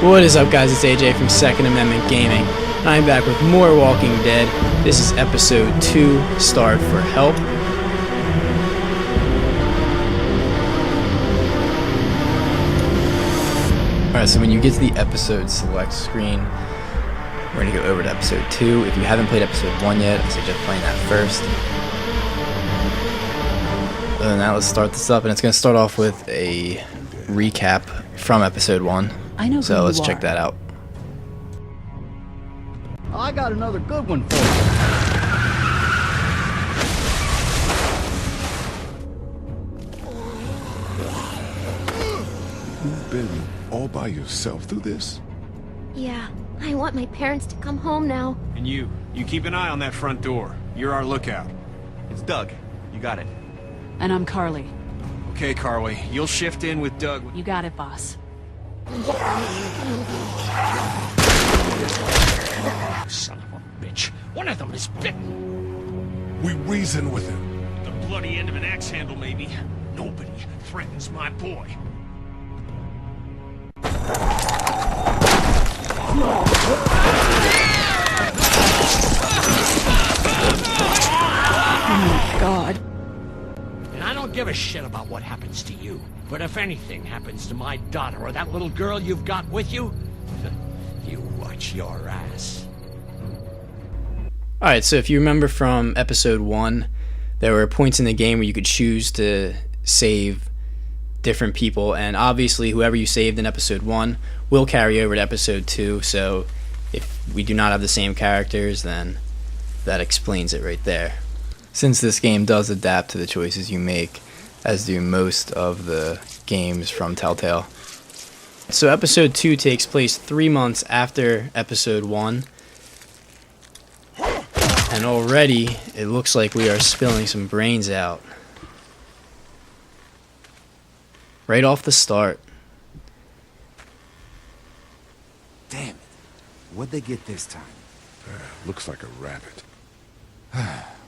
What is up, guys? It's AJ from Second Amendment Gaming. I'm back with more Walking Dead. This is episode 2, Starved for Help. Alright, so when you get to the episode select screen, we're going to go over to episode 2. If you haven't played episode 1 yet, I suggest playing that first. Other than that, let's start this up, and it's going to start off with a recap from episode 1. I know. So let's check that out. I got another good one for you. You've been all by yourself through this? Yeah, I want my parents to come home now. And you keep an eye on that front door. You're our lookout. It's Doug. You got it. And I'm Carly. Okay, Carly, you'll shift in with Doug. You got it, boss. Son of a bitch. One of them is bitten. We reason with him. The bloody end of an axe handle, maybe. Nobody threatens my boy. Oh my God. And I don't give a shit about what happens to you. But if anything happens to my daughter or that little girl you've got with you, you watch your ass. Alright, so if you remember from episode 1, there were points in the game where you could choose to save different people, and obviously whoever you saved in episode 1 will carry over to episode 2, so if we do not have the same characters, then that explains it right there. Since this game does adapt to the choices you make, as do most of the games from Telltale. So episode 2 takes place 3 months after episode 1, and already it looks like we are spilling some brains out. Right off the start. Damn it. What'd they get this time? Looks like a rabbit.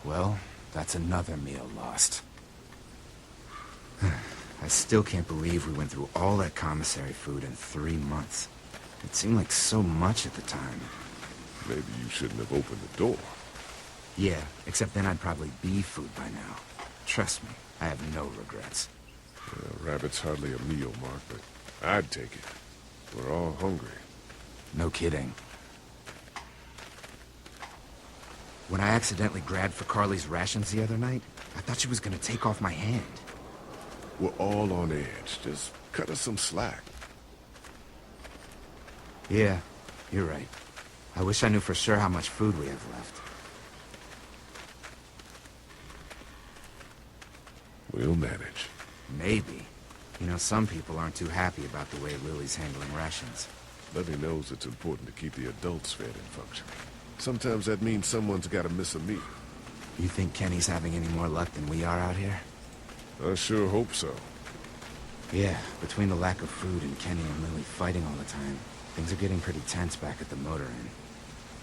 Well, that's another meal lost. I still can't believe we went through all that commissary food in 3 months. It seemed like so much at the time. Maybe you shouldn't have opened the door. Yeah, except then I'd probably be food by now. Trust me, I have no regrets. Rabbit's hardly a meal, Mark, but I'd take it. We're all hungry. No kidding. When I accidentally grabbed for Carly's rations the other night, I thought she was gonna take off my hand. We're all on edge. Just cut us some slack. Yeah, you're right. I wish I knew for sure how much food we have left. We'll manage. Maybe. You know, some people aren't too happy about the way Lily's handling rations. Levy knows it's important to keep the adults fed and functioning. Sometimes that means someone's got to miss a meal. You think Kenny's having any more luck than we are out here? I sure hope so. Yeah, between the lack of food and Kenny and Lily fighting all the time, things are getting pretty tense back at the motor inn.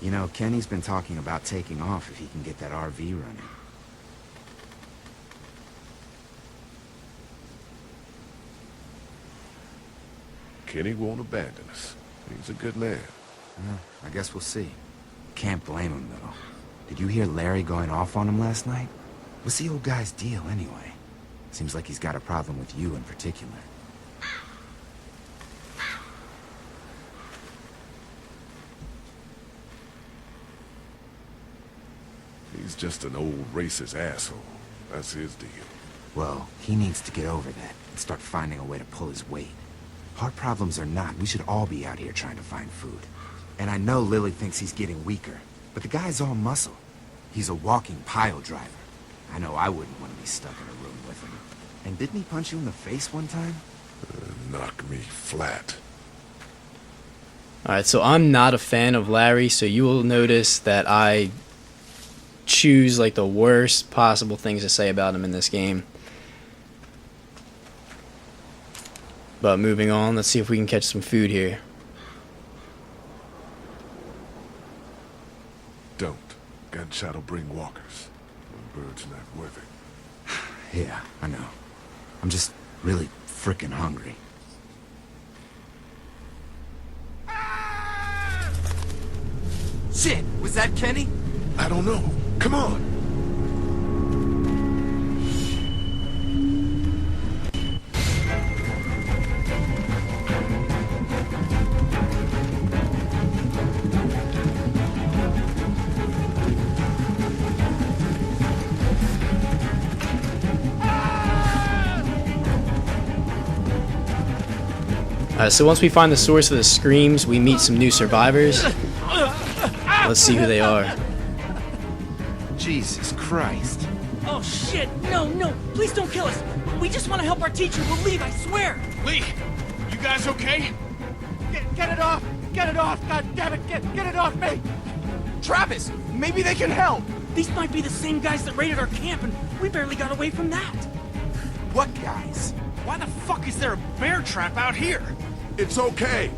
You know, Kenny's been talking about taking off if he can get that RV running. Kenny won't abandon us. He's a good man. Well, I guess we'll see. Can't blame him, though. Did you hear Larry going off on him last night? What's the old guy's deal, anyway? Seems like he's got a problem with you in particular. He's just an old racist asshole. That's his deal. Well, he needs to get over that and start finding a way to pull his weight. Heart problems or not, we should all be out here trying to find food. And I know Lily thinks he's getting weaker, but the guy's all muscle. He's a walking pile driver. I know I wouldn't want to be stuck in a room with him. And didn't he punch you in the face one time? Knock me flat. Alright, so I'm not a fan of Larry, so you will notice that I choose like the worst possible things to say about him in this game. But moving on, let's see if we can catch some food here. Don't. Gunshot'll bring walkers. One bird's not worth it. Yeah, I know. I'm just really frickin' hungry. Shit, was that Kenny? I don't know. Come on. So once we find the source of the screams, we meet some new survivors. Let's see who they are. Jesus Christ. Oh shit! No! Please don't kill us! We just want to help our teacher. We'll leave, I swear! Lee, you guys okay? Get it off! Get it off! God damn it! Get it off me! Travis, maybe they can help! These might be the same guys that raided our camp, and we barely got away from that. What guys? Why the fuck is there a bear trap out here? It's okay.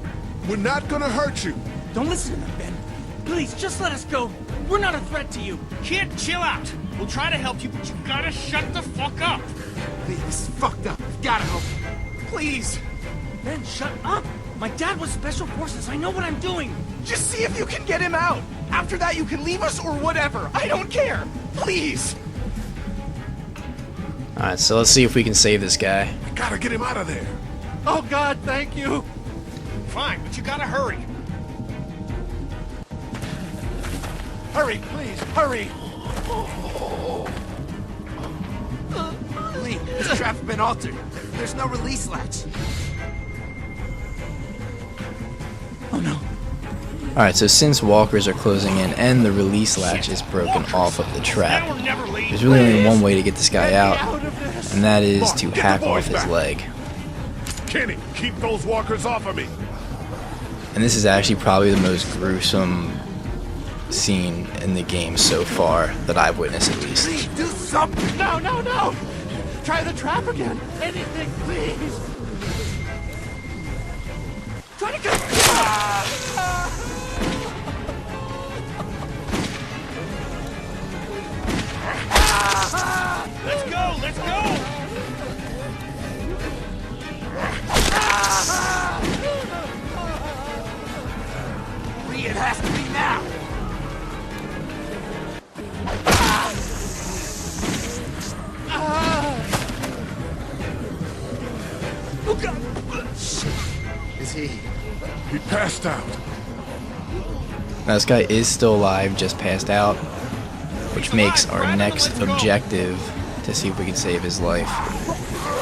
We're not gonna hurt you. Don't listen to them, Ben. Please, just let us go. We're not a threat to you. Kid, chill out. We'll try to help you, but you gotta shut the fuck up. Lee, this is fucked up. We've gotta help him. Please. Ben, shut up! My dad was Special Forces. I know what I'm doing. Just see if you can get him out! After that, you can leave us or whatever. I don't care! Please! Alright, so let's see if we can save this guy. We gotta get him out of there. Oh God, thank you! Fine, but you gotta hurry. Hurry, please, hurry! Lee, this trap's been altered. There's no release latch. Oh no. Alright, so since walkers are closing in and the release latch is broken off of the trap, Now or never, Lee. there's really only one way to get this guy out, Out of this! and that is to Get the hack boys off his back. leg. Kenny, keep those walkers off of me. And this is actually probably the most gruesome scene in the game so far that I've witnessed, at least. Lee, do something! No! Try the trap again! Anything, please! Try to get... Let's go, let's go! Lee, it has to be now! Oh God! Is he? He passed out. Now this guy is still alive, just passed out, which makes our next objective to see if we can save his life.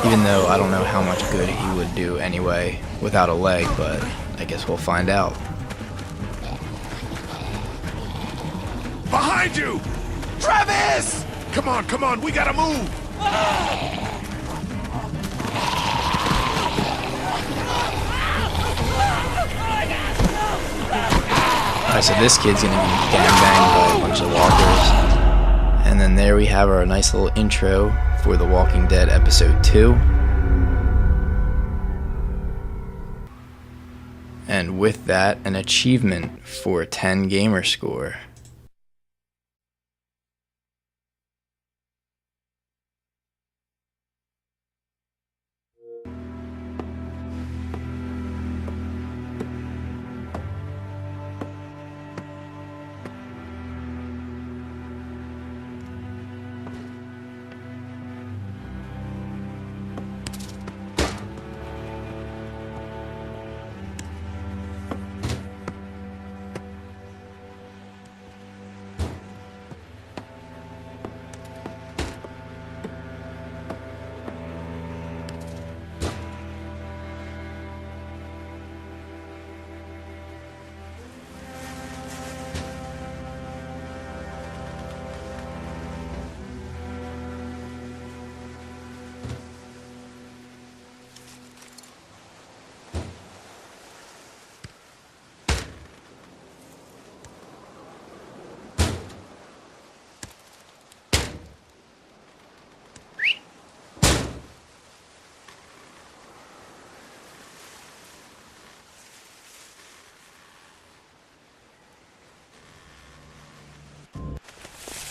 Even though I don't know how much good he would do anyway without a leg, but I guess we'll find out. Behind you! Travis! Come on, we gotta move! Alright, so this kid's gonna be gangbanged by a bunch of walkers. And then there we have our nice little intro for The Walking Dead Episode 2. And with that, an achievement for 10 gamer score.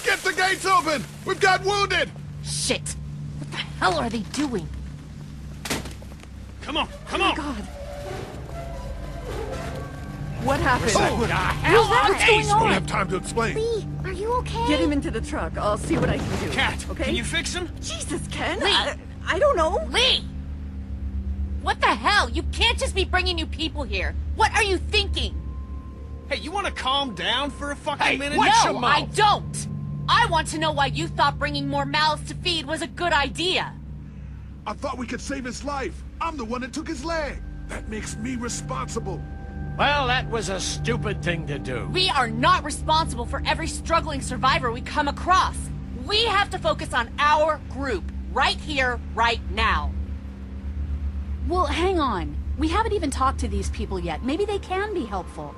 Get the gates open! We've got wounded! Shit! What the hell are they doing? Come on, come Oh my on! God! What happened? What the hell are What's going these? Don't on? have time to explain. Lee, are you okay? Get him into the truck. I'll see what I can do. Cat, okay? can you fix him? Jesus, Ken. Lee. I don't know. Lee! What the hell? You can't just be bringing new people here. What are you thinking? Hey, you want to calm down for a fucking minute? No, I don't! I want to know why you thought bringing more mouths to feed was a good idea. I thought we could save his life. I'm the one that took his leg. That makes me responsible. Well, that was a stupid thing to do. We are not responsible for every struggling survivor we come across. We have to focus on our group, right here, right now. Well, hang on. We haven't even talked to these people yet. Maybe they can be helpful.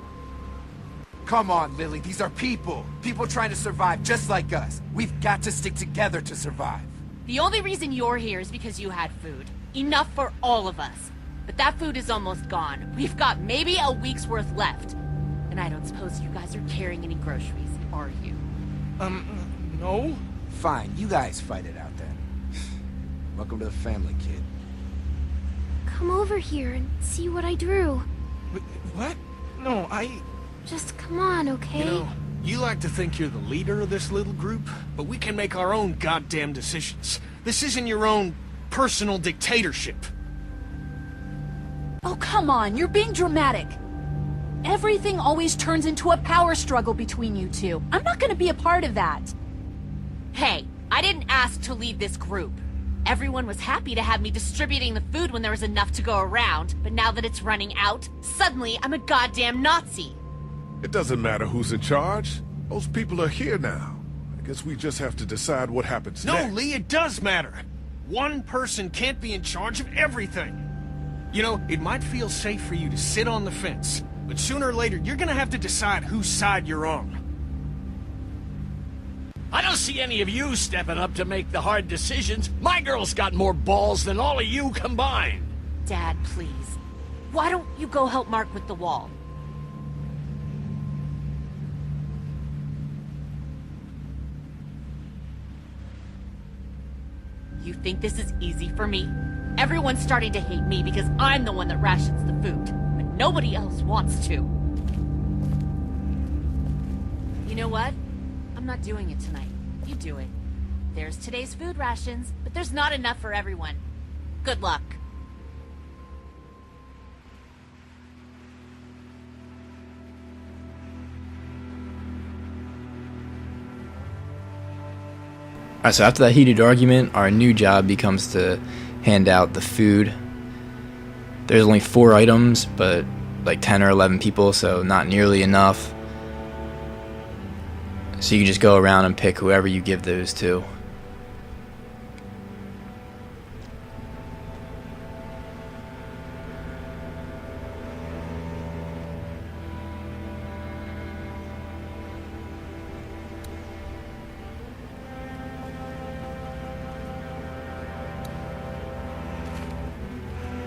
Come on, Lily. These are people. People trying to survive just like us. We've got to stick together to survive. The only reason you're here is because you had food. Enough for all of us. But that food is almost gone. We've got maybe a week's worth left. And I don't suppose you guys are carrying any groceries, are you? No? Fine, you guys fight it out then. Welcome to the family, kid. Come over here and see what I drew. What? No, Just come on, okay? You know, you like to think you're the leader of this little group, but we can make our own goddamn decisions. This isn't your own personal dictatorship. Oh, come on. You're being dramatic. Everything always turns into a power struggle between you two. I'm not going to be a part of that. Hey, I didn't ask to lead this group. Everyone was happy to have me distributing the food when there was enough to go around, but now that it's running out, suddenly I'm a goddamn Nazi. It doesn't matter who's in charge. Those people are here now. I guess we just have to decide what happens No, next. Lee, it does matter. One person can't be in charge of everything. You know, it might feel safe for you to sit on the fence, but sooner or later, you're gonna have to decide whose side you're on. I don't see any of you stepping up to make the hard decisions. My girl's got more balls than all of you combined. Dad, please. Why don't you go help Mark with the wall? You think this is easy for me? Everyone's starting to hate me because I'm the one that rations the food, but nobody else wants to. You know what? I'm not doing it tonight. You do it. There's today's food rations, but there's not enough for everyone. Good luck. Alright, so after that heated argument, our new job becomes to hand out the food. There's only 4 items, but like 10 or 11 people, so not nearly enough. So you can just go around and pick whoever you give those to.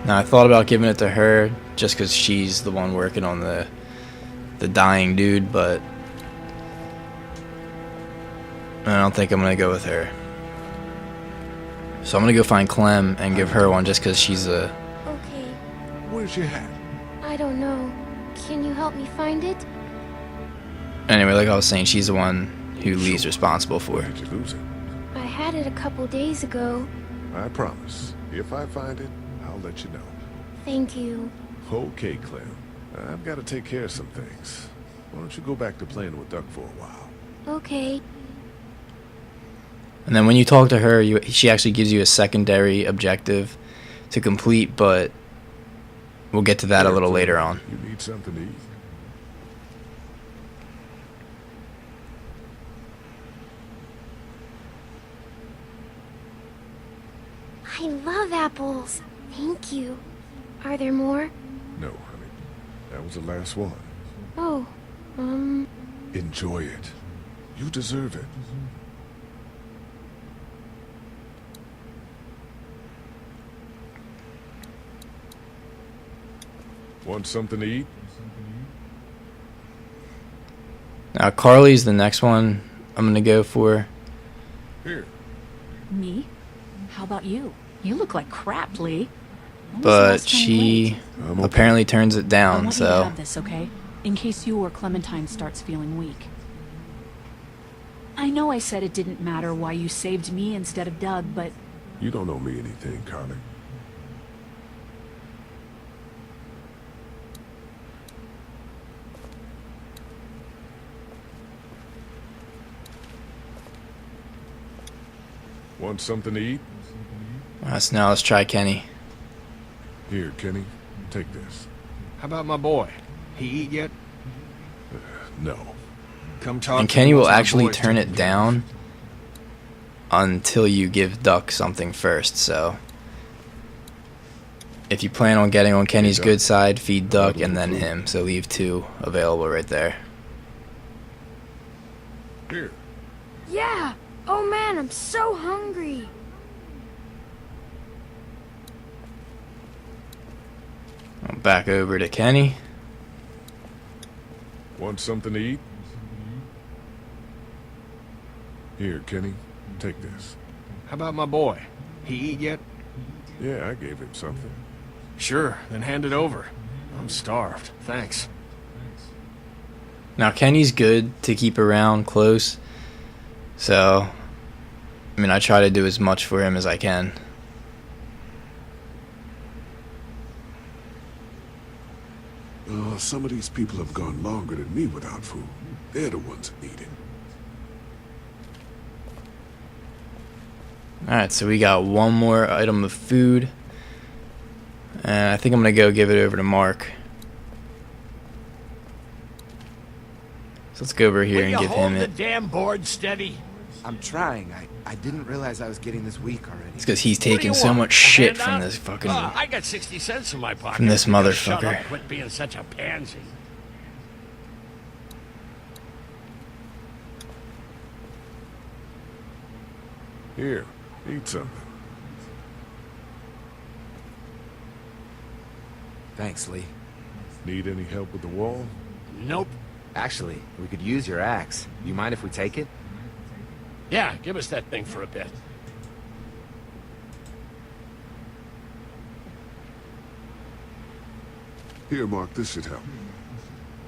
Now I thought about giving it to her just because she's the one working on the dying dude, but I don't think I'm gonna go with her. So I'm gonna go find Clem and give her one just because she's a... Okay, Where's your hat? I don't know. Can you help me find it? Anyway, like I was saying, she's the one who Lee's responsible for. Did you lose it? I had it a couple days ago. I promise. If I find it, I'll let you know. Thank you. Okay, Clem. I've got to take care of some things. Why don't you go back to playing with Duck for a while? Okay. And then when you talk to her, she actually gives you a secondary objective to complete, but we'll get to that a little later on. You need something to eat. I love apples. Thank you. Are there more? No, honey. That was the last one. Oh, Enjoy it. You deserve it. Want something to eat? Now Carly's the next one I'm gonna go for. Here. Me? How about you? You look like crap, Lee. When was the But last time you she ate? I'm okay. apparently turns it I down, want you to so have this, okay? in case you or Clementine starts feeling weak. I know I said it didn't matter why you saved me instead of Doug, but... You don't owe me anything, Connie. Want something to eat? So now let's try Kenny. Here, Kenny. Take this. How about my boy? He eat yet? No. Come talk. And to Kenny me will once my actually boy's turn taken it care down until you give Duck something first, so... If you plan on getting on Kenny's good side, feed Duck and then him, so leave 2 available right there. Here. Yeah! Oh man, I'm so hungry. Back over to Kenny. Want something to eat? Here, Kenny. Take this. How about my boy? He eat yet? Yeah, I gave him something. Sure, then hand it over. I'm starved. Thanks. Now, Kenny's good to keep around close, so... I mean, I try to do as much for him as I can. Some of these people have gone longer than me without food. They're the ones that need it. Alright, so we got one more item of food. And I think I'm going to go give it over to Mark. So let's go over here and give him it. the damn board steady? I'm trying. I didn't realize I was getting this weak already. It's because he's What do you taking so want? much A shit handout? from this fucking... I got 60 cents in my pocket. From this Shut motherfucker. up, quit being such a pansy. Here, eat something. Thanks, Lee. Need any help with the wall? Nope. Actually, we could use your axe. You mind if we take it? Yeah, give us that thing for a bit. Here, Mark, this should help.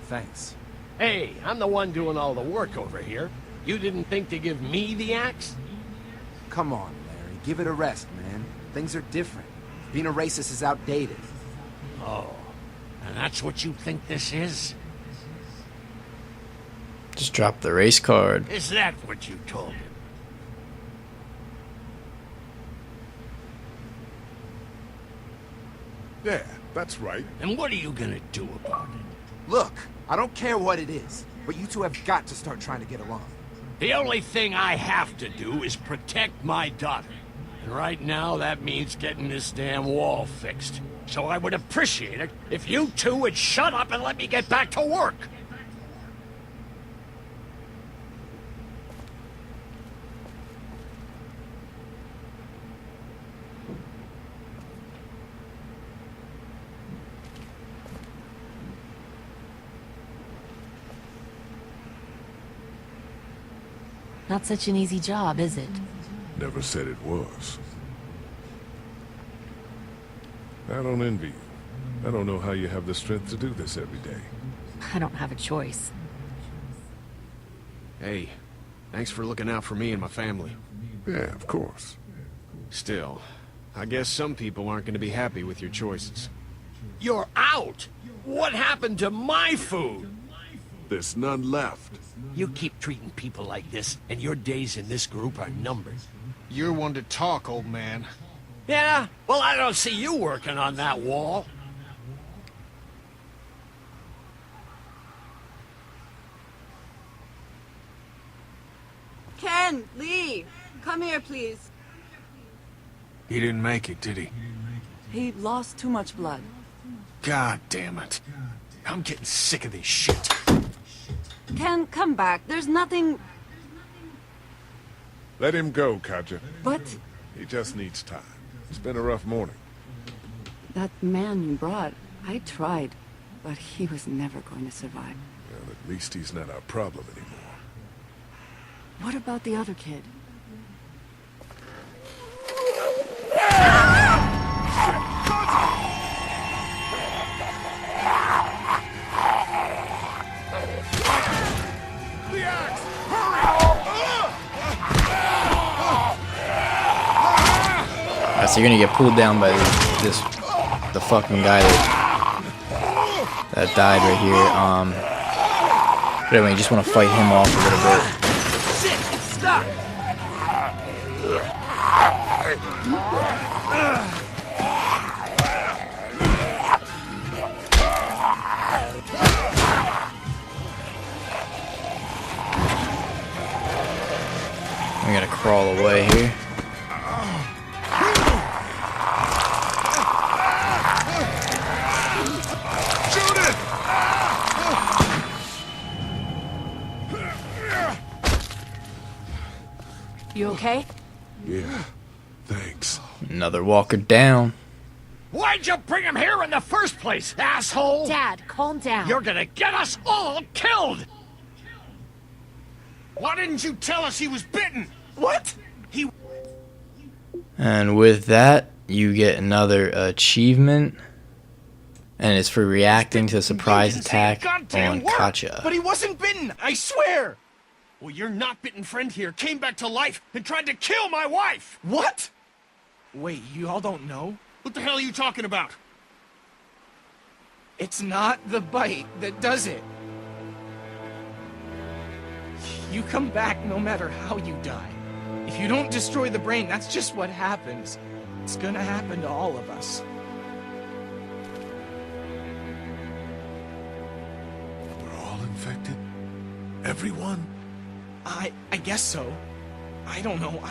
Thanks. Hey, I'm the one doing all the work over here. You didn't think to give me the axe? Come on, Larry. Give it a rest, man. Things are different. Being a racist is outdated. Oh, and that's what you think this is? Just drop the race card. Is that what you told him? Yeah, that's right. And what are you gonna do about it? Look, I don't care what it is, but you two have got to start trying to get along. The only thing I have to do is protect my daughter. And right now, that means getting this damn wall fixed. So I would appreciate it if you two would shut up and let me get back to work. Not such an easy job, is it? Never said it was. I don't envy you. I don't know how you have the strength to do this every day. I don't have a choice. Hey, thanks for looking out for me and my family. Yeah, of course. Still, I guess some people aren't going to be happy with your choices. You're out! What happened to my food? There's none left. You keep treating people like this, and your days in this group are numbered. You're one to talk, old man. Yeah? Well, I don't see you working on that wall. Ken, Lee, come here, please. He didn't make it, did he? He lost too much blood. God damn it. I'm getting sick of this shit. Ken, come back. There's nothing... Let him go, Katja. But He just needs time. It's been a rough morning. that man you brought, I tried, but he was never going to survive. Well, at least he's not our problem anymore. What about the other kid? so you're gonna get pulled down by the fucking guy that died right here. But anyway, you just want to fight him off a little bit. Shit! Stop! I gotta crawl away here. You okay? Yeah, thanks. Another walker down. Why'd you bring him here in the first place, asshole? Dad, calm down. You're gonna get us all killed! Why didn't you tell us he was bitten? What? And with that, you get another achievement. And it's for reacting to a surprise attack on Katja. But he wasn't bitten, I swear! Well, your not-bitten friend here came back to life and tried to kill my wife! What? Wait, you all don't know? What the hell are you talking about? It's not the bite that does it. You come back no matter how you die. If you don't destroy the brain, that's just what happens. It's gonna happen to all of us. We're all infected? Everyone? I guess so. I don't know.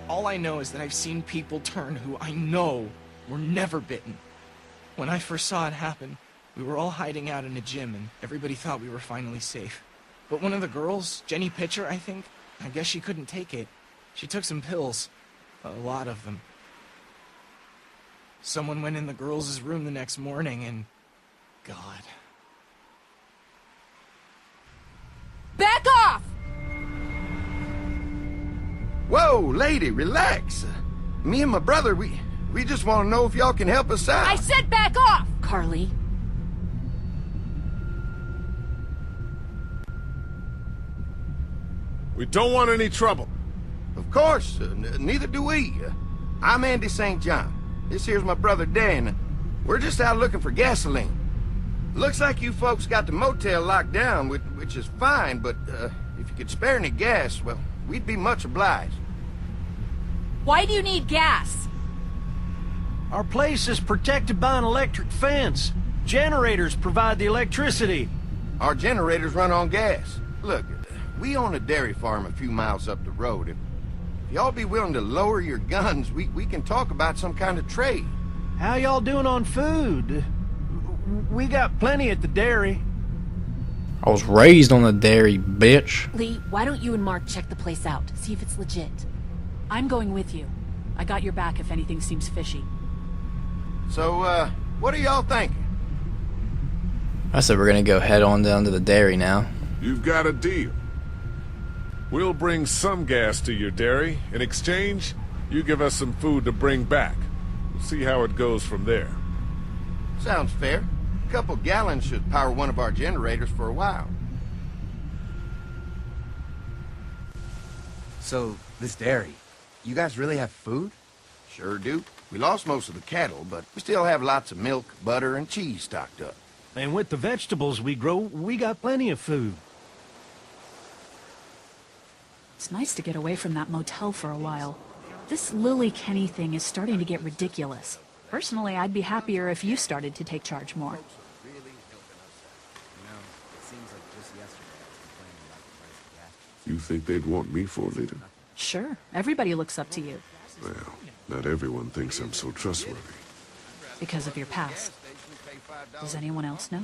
All I know is that I've seen people turn who I know were never bitten. When I first saw it happen, we were all hiding out in a gym and everybody thought we were finally safe. But one of the girls, Jenny Pitcher, I think, I guess she couldn't take it. She took some pills. A lot of them. Someone went in the girls' room the next morning and... God. Back off! Whoa, lady, relax. Me and my brother, we just want to know if y'all can help us out. I said back off! Carly. We don't want any trouble. Of course, neither do we. I'm Andy St. John. This here's my brother Dan. We're just out looking for gasoline. Looks like you folks got the motel locked down, which is fine, but if you could spare any gas, well, we'd be much obliged. Why do you need gas? Our place is protected by an electric fence. Generators provide the electricity. Our generators run on gas. Look, we own a dairy farm a few miles up the road. If y'all be willing to lower your guns, we can talk about some kind of trade. How y'all doing on food? We got plenty at the dairy. I was raised on the dairy, bitch. Lee, why don't you and Mark check the place out, see if it's legit? I'm going with you. I got your back if anything seems fishy. So, what are y'all thinking? I said we're gonna go head on down to the dairy now. You've got a deal. We'll bring some gas to your dairy. In exchange, you give us some food to bring back. We'll see how it goes from there. Sounds fair. A couple gallons should power one of our generators for a while. So, this dairy, you guys really have food? Sure do. We lost most of the cattle, but we still have lots of milk, butter, and cheese stocked up. And with the vegetables we grow, we got plenty of food. It's nice to get away from that motel for a while. This Lily Kenny thing is starting to get ridiculous. Personally, I'd be happier if you started to take charge more. You think they'd want me for a leader? Sure, everybody looks up to you. Well, not everyone thinks I'm so trustworthy. Because of your past. Does anyone else know?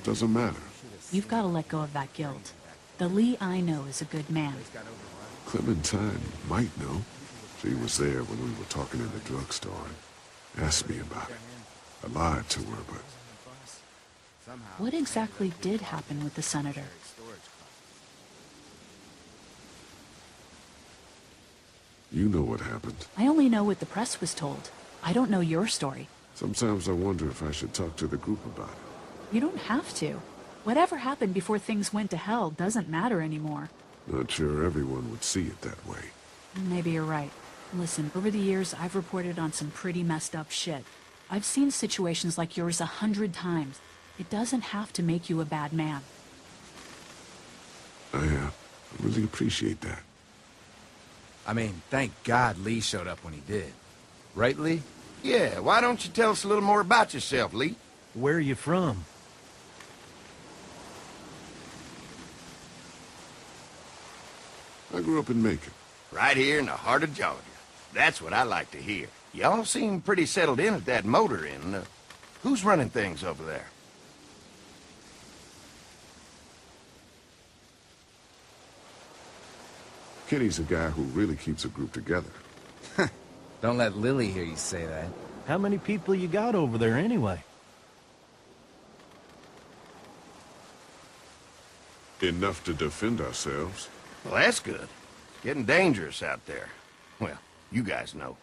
Doesn't matter. You've got to let go of that guilt. The Lee I know is a good man. Clementine might know. She was there when we were talking in the drugstore and asked me about it. I lied to her, but... What exactly did happen with the senator? You know what happened. I only know what the press was told. I don't know your story. Sometimes I wonder if I should talk to the group about it. You don't have to. Whatever happened before things went to hell doesn't matter anymore. Not sure everyone would see it that way. Maybe you're right. Listen, over the years, I've reported on some pretty messed up shit. I've seen situations like yours 100 times. It doesn't have to make you a bad man. I really appreciate that. I mean, thank God Lee showed up when he did. Right, Lee? Yeah, why don't you tell us a little more about yourself, Lee? Where are you from? I grew up in Macon. Right here in the heart of Georgia. That's what I like to hear. Y'all seem pretty settled in at that motor inn. Who's running things over there? Kenny's a guy who really keeps a group together. Don't let Lily hear you say that. How many people you got over there anyway? Enough to defend ourselves. Well, that's good. Getting dangerous out there. Well, you guys know.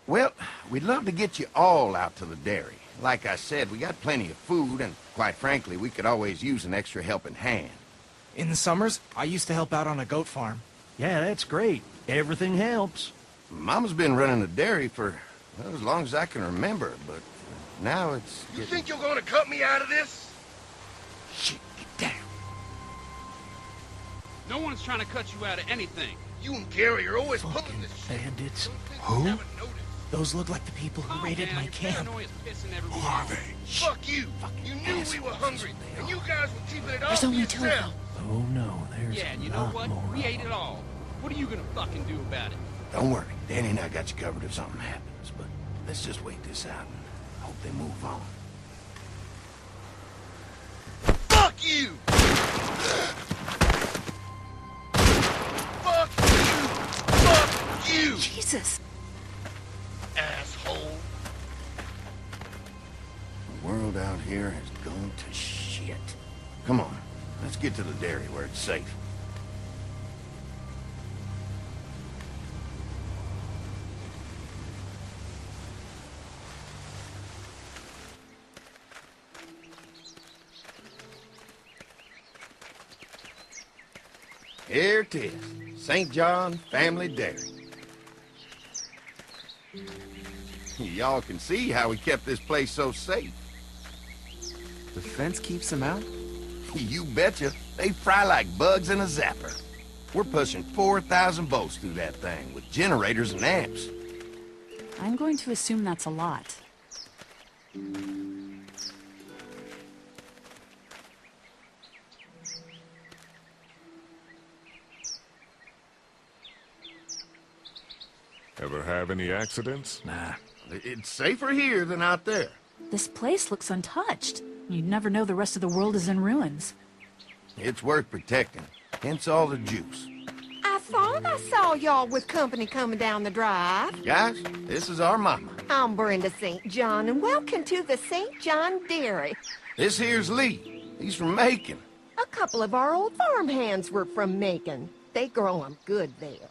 Well, we'd love to get you all out to the dairy. Like I said, we got plenty of food, and quite frankly, we could always use an extra helping hand. In the summers, I used to help out on a goat farm. Yeah, that's great. Everything helps. Mama's been running a dairy for, well, as long as I can remember, but now it's... You think you're gonna cut me out of this? Shit, get down. No one's trying to cut you out of anything. You and Gary are always pulling this shit. Bandits. Who? Those look like the people who raided my camp. Who are they? Fuck you! You knew we were hungry, and you guys were keeping it all There's to only two of yourself. them. Oh no, there's Yeah, and you know what? We ate it all. What are you gonna fucking do about it? Don't worry, Danny and I got you covered if something happens, but let's just wait this out and hope they move on. Fuck you! Fuck you! Fuck you! Jesus. Asshole. The world out here has gone to shit. Come on, let's get to the dairy where it's safe. Here it is, St. John Family Dairy. Y'all can see how we kept this place so safe. The fence keeps him out? You betcha. They fry like bugs in a zapper. We're pushing 4,000 volts through that thing with generators and amps. I'm going to assume that's a lot. Ever have any accidents? Nah. It's safer here than out there. This place looks untouched. You'd never know the rest of the world is in ruins. It's worth protecting, hence all the juice. I thought I saw y'all with company coming down the drive. Guys, this is our mama. I'm Brenda St. John, and welcome to the St. John Dairy. This here's Lee. He's from Macon. A couple of our old farmhands were from Macon. They grow 'em good there.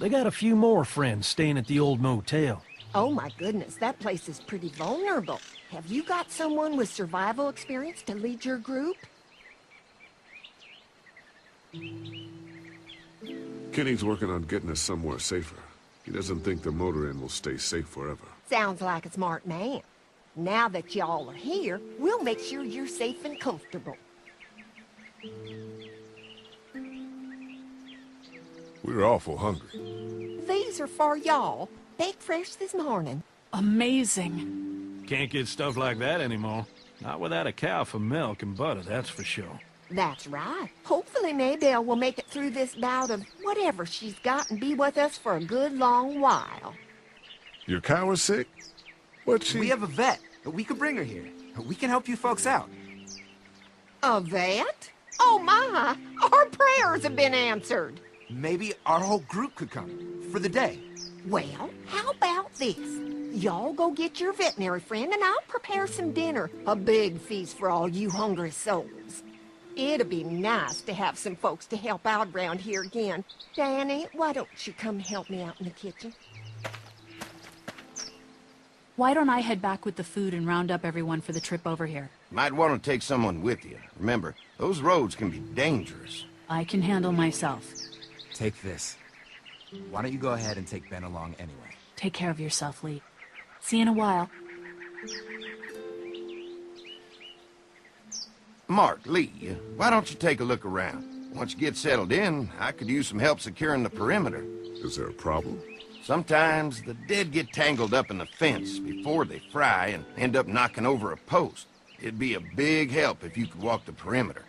They got a few more friends staying at the old motel. Oh my goodness, that place is pretty vulnerable. Have you got someone with survival experience to lead your group? Kenny's working on getting us somewhere safer. He doesn't think the motor inn will stay safe forever. Sounds like a smart man. Now that y'all are here, we'll make sure you're safe and comfortable. We're awful hungry. These are for y'all. Baked fresh this morning. Amazing. Can't get stuff like that anymore. Not without a cow for milk and butter, that's for sure. That's right. Hopefully Maybelle will make it through this bout of whatever she's got and be with us for a good long while. Your cow is sick? What's she... We have a vet. We could bring her here. We can help you folks out. A vet? Oh my! Our prayers have been answered. Maybe our whole group could come. For the day. Well, how about this? Y'all go get your veterinary friend and I'll prepare some dinner. A big feast for all you hungry souls. It'd be nice to have some folks to help out around here again. Danny, why don't you come help me out in the kitchen? Why don't I head back with the food and round up everyone for the trip over here? Might want to take someone with you. Remember, those roads can be dangerous. I can handle myself. Take this. Why don't you go ahead and take Ben along anyway? Take care of yourself, Lee. See you in a while. Mark, Lee, why don't you take a look around? Once you get settled in, I could use some help securing the perimeter. Is there a problem? Sometimes the dead get tangled up in the fence before they fry and end up knocking over a post. It'd be a big help if you could walk the perimeter.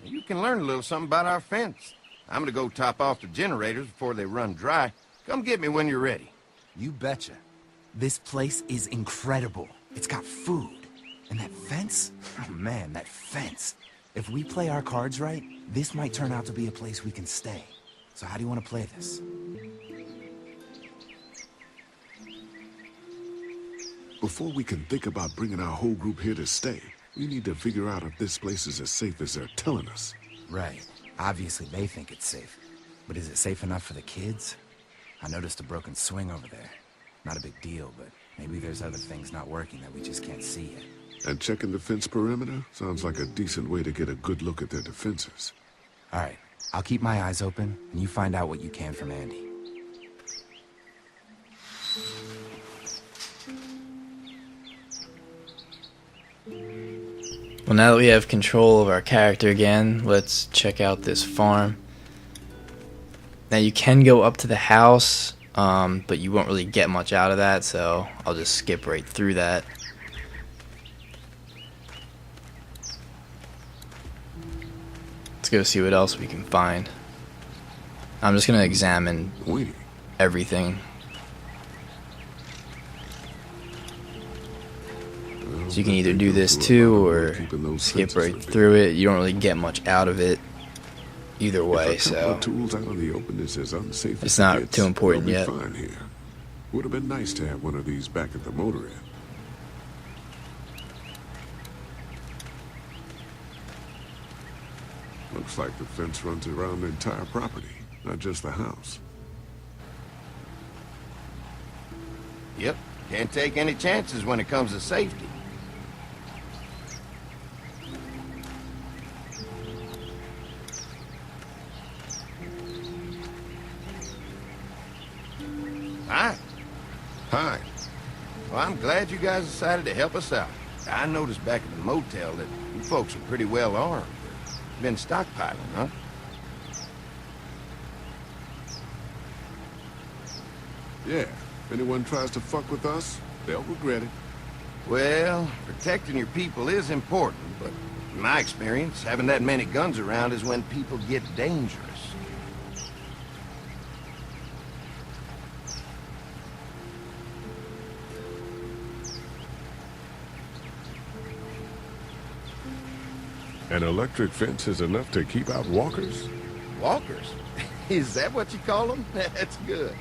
You can learn a little something about our fence. I'm gonna go top off the generators before they run dry. Come get me when you're ready. You betcha. This place is incredible. It's got food. And that fence? Oh man, that fence. If we play our cards right, this might turn out to be a place we can stay. So how do you want to play this? Before we can think about bringing our whole group here to stay, we need to figure out if this place is as safe as they're telling us. Right. Obviously they think it's safe. But is it safe enough for the kids? I noticed a broken swing over there. Not a big deal, but maybe there's other things not working that we just can't see yet. And checking the fence perimeter sounds like a decent way to get a good look at their defenses. All right. I'll keep my eyes open, and you find out what you can from Andy. Well, now that we have control of our character again, let's check out this farm. Now you can go up to the house, but you won't really get much out of that, so I'll just skip right through that. Let's go see what else we can find. I'm just gonna examine everything. So you can either do this too, or skip right through it. You don't really get much out of it either way, so it's not too important yet. Would have been nice to have one of these back at the motor inn. Looks like the fence runs around the entire property, not just the house. Yep, can't take any chances when it comes to safety. Hi. Hi. Well, I'm glad you guys decided to help us out. I noticed back at the motel that you folks are pretty well armed. Been stockpiling, huh? Yeah, if anyone tries to fuck with us, they'll regret it. Well, protecting your people is important, but in my experience, having that many guns around is when people get dangerous. An electric fence is enough to keep out walkers? Walkers? Is that what you call them? That's good.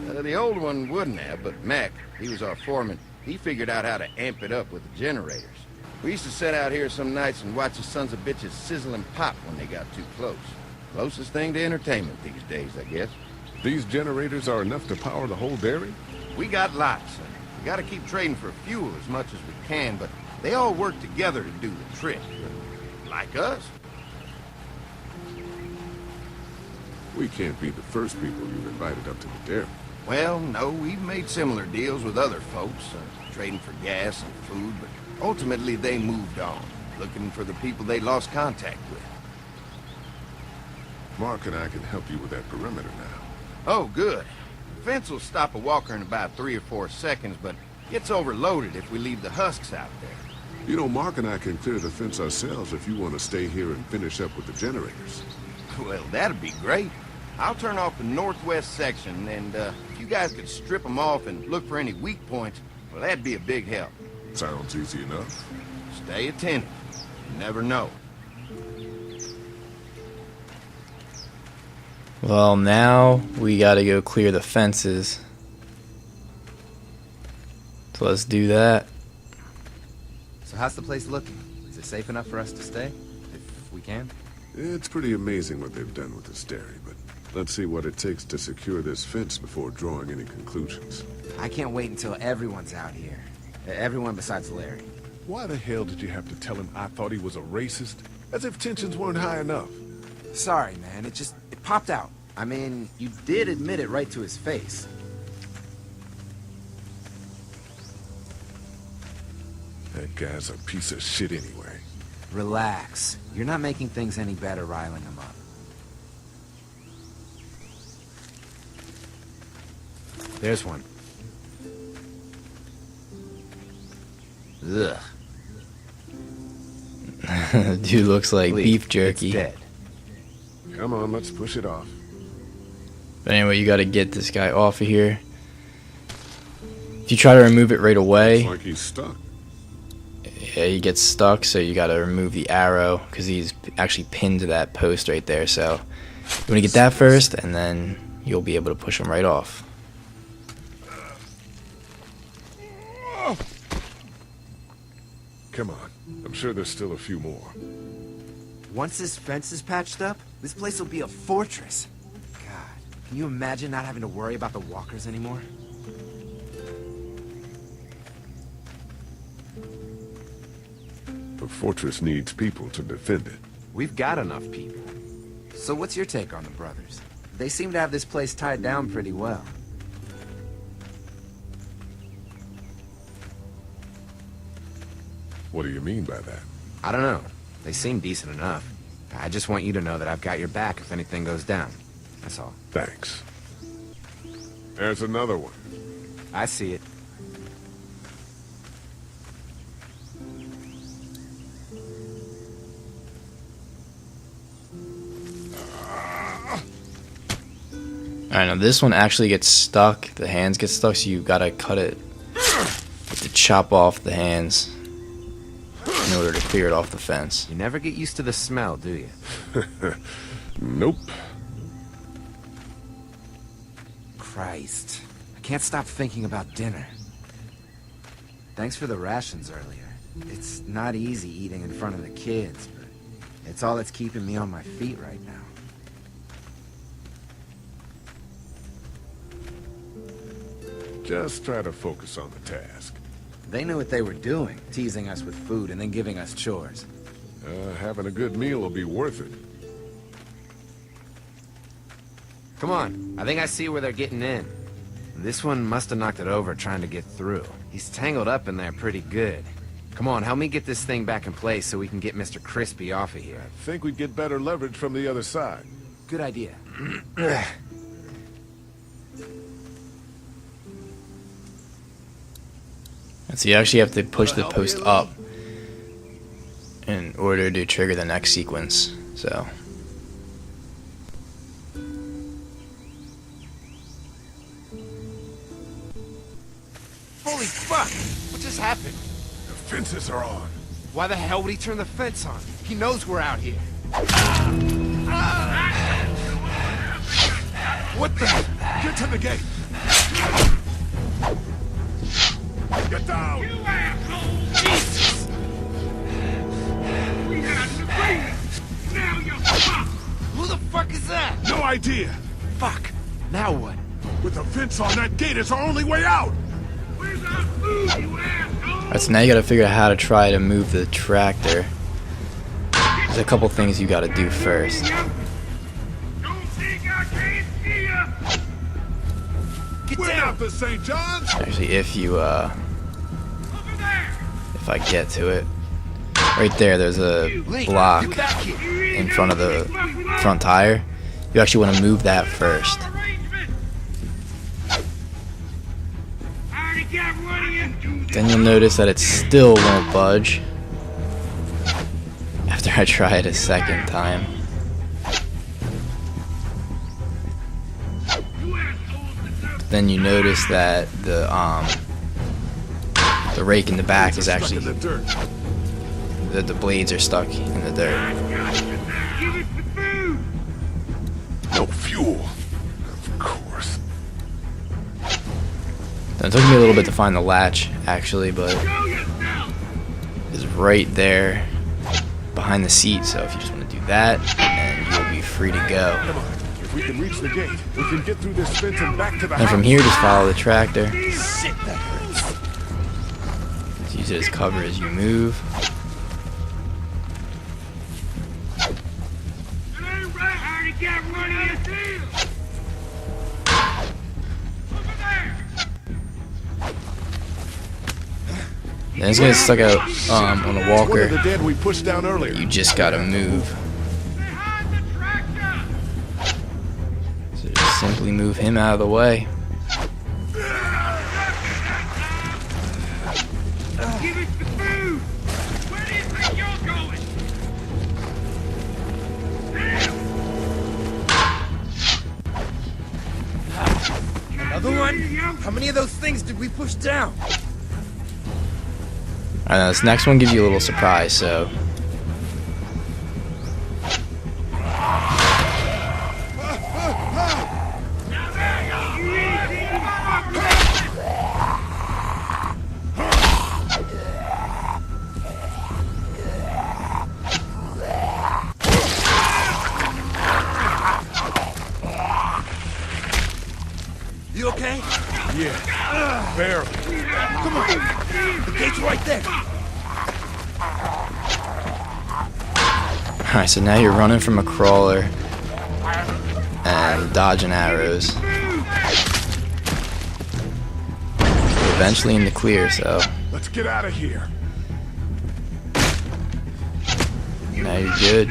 The old one wouldn't have, but Mac, he was our foreman. He figured out how to amp it up with the generators. We used to sit out here some nights and watch the sons of bitches sizzle and pop when they got too close. Closest thing to entertainment these days, I guess. These generators are enough to power the whole dairy? We got lots. We gotta keep trading for fuel as much as we can, but they all work together to do the trick. Like us. We can't be the first people you've invited up to the dairy. Well, no, we've made similar deals with other folks, trading for gas and food, but ultimately they moved on, looking for the people they lost contact with. Mark and I can help you with that perimeter now. Oh, good. The fence will stop a walker in about 3 or 4 seconds, but gets overloaded if we leave the husks out there. You know, Mark and I can clear the fence ourselves if you want to stay here and finish up with the generators. Well, that'd be great. I'll turn off the northwest section, and if you guys could strip them off and look for any weak points, well, that'd be a big help. Sounds easy enough. Stay attentive. You never know. Well, now we gotta go clear the fences. So let's do that. So how's the place looking? Is it safe enough for us to stay? If we can? It's pretty amazing what they've done with this dairy, but let's see what it takes to secure this fence before drawing any conclusions. I can't wait until everyone's out here. Everyone besides Larry. Why the hell did you have to tell him I thought he was a racist? As if tensions weren't high enough. Sorry, man. It popped out. I mean, you did admit it right to his face. That guy's a piece of shit anyway. Relax. You're not making things any better riling him up. There's one. Ugh. Dude looks like beef jerky. It's dead. Come on, let's push it off. But anyway, you got to get this guy off of here. If you try to remove it right away, Looks like he's stuck. yeah, he gets stuck. So you got to remove the arrow because he's actually pinned to that post right there. So you want to get that first, and then you'll be able to push him right off. Come on. I'm sure there's still a few more. Once this fence is patched up, this place will be a fortress. God, can you imagine not having to worry about the walkers anymore? The fortress needs people to defend it. We've got enough people. So what's your take on the brothers? They seem to have this place tied down pretty well. What do you mean by that? I don't know. They seem decent enough. I just want you to know that I've got your back if anything goes down. That's all. Thanks. There's another one. I see it. Alright, now this one actually gets stuck. The hands get stuck, so you gotta cut it. You have to chop off the hands in order to clear it off the fence. You never get used to the smell, do you? Nope. Christ. I can't stop thinking about dinner. Thanks for the rations earlier. It's not easy eating in front of the kids, but it's all that's keeping me on my feet right now. Just try to focus on the task. They knew what they were doing, teasing us with food and then giving us chores. Having a good meal will be worth it. Come on, I think I see where they're getting in. This one must have knocked it over trying to get through. He's tangled up in there pretty good. Come on, help me get this thing back in place so we can get Mr. Crispy off of here. I think we'd get better leverage from the other side. Good idea. So you actually have to push the post up in order to trigger the next sequence. So Holy fuck! What just happened? The fences are on. Why the hell would he turn the fence on? He knows we're out here. What the? Get to the gate. Get down! You asshole! Jesus! We had an agreement! Now you're fucked! Who the fuck is that? No idea. Fuck! Now what? With the fence on, that gate is our only way out. Where's our food, you asshole? alright, so now you gotta figure out how to try to move the tractor. There's a couple things you gotta do first. Don't think I can't see ya! Get We're down! not the St. John's. Actually, if you Over there! if I get to it, right there, there's a block in front of the front tire. You actually want to move that first. Then you'll notice that it still won't budge after I try it a second time. Then you notice that the rake in the back is actually Stuck in the dirt. the blades are stuck in the dirt. No fuel. Of course. It took me a little bit to find the latch, actually, but it's right there behind the seat. So if you just want to do that, then you'll be free to go. Come on. If we can reach the gate, we can get through this fence and back to the And house. from here, just follow the tractor. Shit, that hurts. Just use it as cover as you move. It ain't right! Then it's gonna get stuck out on the One walker. of the dead we pushed down earlier. You just gotta move. So just simply move him out of the way. Give us the food! Where do you think you're going? Another one? How many of those things did we push down? I know this next one gives you a little surprise, so. You okay? Yeah, barely. Come on. The gate's right there. Alright, so now you're running from a crawler and dodging arrows. Eventually in the clear, so Let's get out of here. now you're good.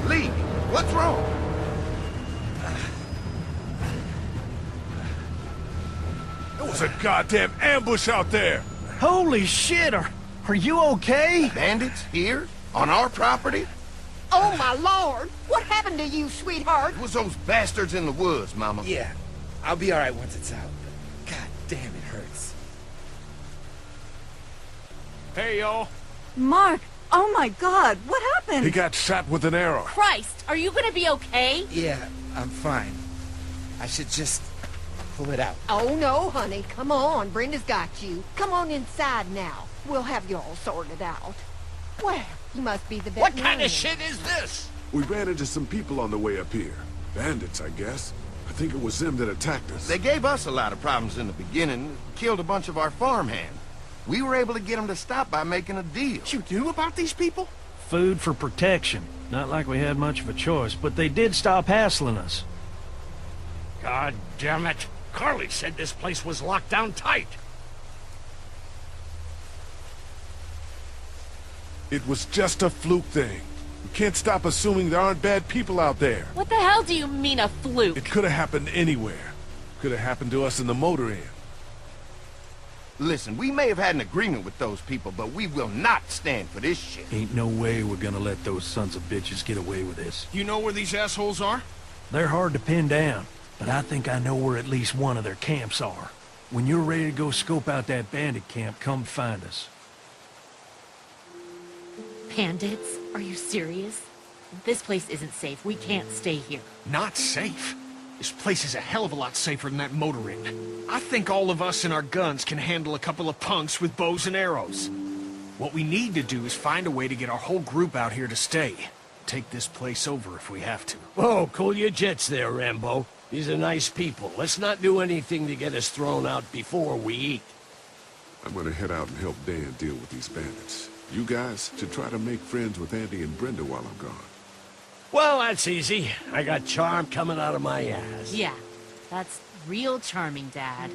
Lee, what's wrong? There was a goddamn ambush out there. Holy shit, are you okay? Bandits here? On our property? Oh, my lord! What happened to you, sweetheart? It was those bastards in the woods, Mama. Yeah, I'll be alright once it's out. But god damn, it hurts. Hey, y'all. Mark, oh my god, what happened? He got shot with an arrow. Christ, are you gonna be okay? Yeah, I'm fine. I should just pull it out. Oh, no, honey. Come on. Brenda's got you. Come on inside now. We'll have you all sorted out. Well, you must be the What veterinarian. kind of shit is this? We ran into some people on the way up here. Bandits, I guess. I think it was them that attacked us. They gave us a lot of problems in the beginning, killed a bunch of our farmhands. We were able to get them to stop by making a deal. You knew about these people? Food for protection. Not like we had much of a choice, but they did stop hassling us. God damn it. Carly said this place was locked down tight. It was just a fluke thing. You can't stop assuming there aren't bad people out there. What the hell do you mean a fluke? It could have happened anywhere. Could have happened to us in the motor inn. Listen, we may have had an agreement with those people, but we will not stand for this shit. Ain't no way we're gonna let those sons of bitches get away with this. You know where these assholes are? They're hard to pin down, but I think I know where at least one of their camps are. When you're ready to go scope out that bandit camp, come find us. Bandits? Are you serious? This place isn't safe. We can't stay here. Not safe? This place is a hell of a lot safer than that motor inn. I think all of us and our guns can handle a couple of punks with bows and arrows. What we need to do is find a way to get our whole group out here to stay. Take this place over if we have to. Oh, cool your jets there, Rambo. These are nice people. Let's not do anything to get us thrown out before we eat. I'm gonna head out and help Dan deal with these bandits. You guys should try to make friends with Andy and Brenda while I'm gone. Well, that's easy. I got charm coming out of my ass. Yeah, that's real charming, Dad.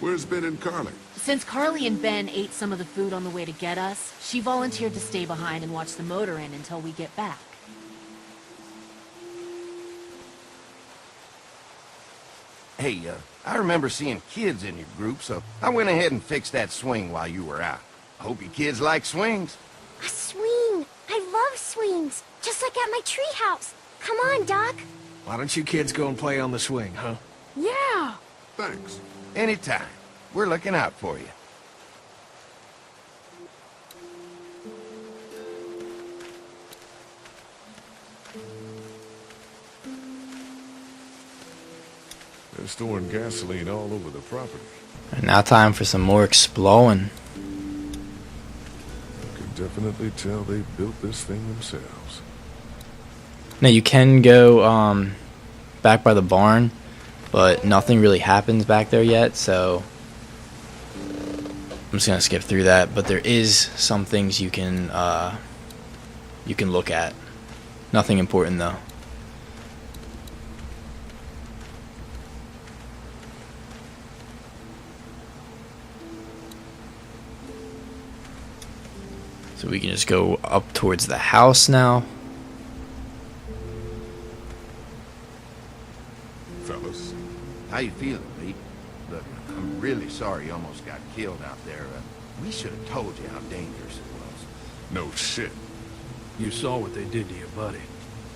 Where's Ben and Carly? Since Carly and Ben ate some of the food on the way to get us, she volunteered to stay behind and watch the motor inn until we get back. Hey, I remember seeing kids in your group, so I went ahead and fixed that swing while you were out. I hope you kids like swings. A swing! I love swings! Just like at my treehouse. Come on, Doc. Why don't you kids go and play on the swing, huh? Yeah! Thanks. Anytime. We're looking out for you. They're storing gasoline all over the property. And now time for some more exploding. I can definitely tell they built this thing themselves. Now you can go back by the barn, but nothing really happens back there yet, so I'm just gonna skip through that, but there is some things you can look at. Nothing important though. So we can just go up towards the house now. Fellas. How you feeling, Pete? Look, I'm really sorry you almost got killed out there. We should have told you how dangerous it was. No shit. You saw what they did to your buddy.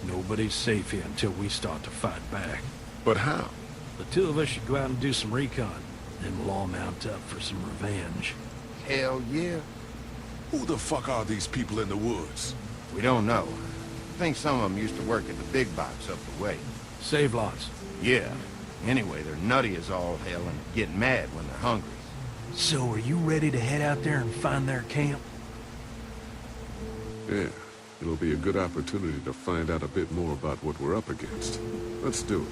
Nobody's safe here until we start to fight back. But how? The two of us should go out and do some recon. Then we'll all mount up for some revenge. Hell yeah. Who the fuck are these people in the woods? We don't know. I think some of them used to work at the big box up the way. Save lots. Yeah. Anyway, they're nutty as all hell and get mad when they're hungry. So are you ready to head out there and find their camp? Yeah. It'll be a good opportunity to find out a bit more about what we're up against. Let's do it.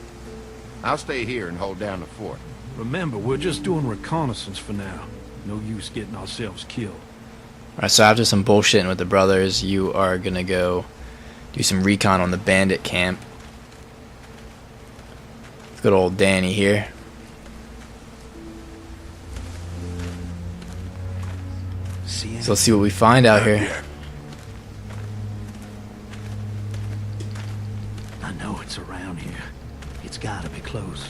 I'll stay here and hold down the fort. Remember, we're just doing reconnaissance for now. No use getting ourselves killed. Alright, so after some bullshitting with the brothers, you are gonna go do some recon on the bandit camp. Good old Danny here. So let's see what we find out here. I know it's around here. It's gotta be close.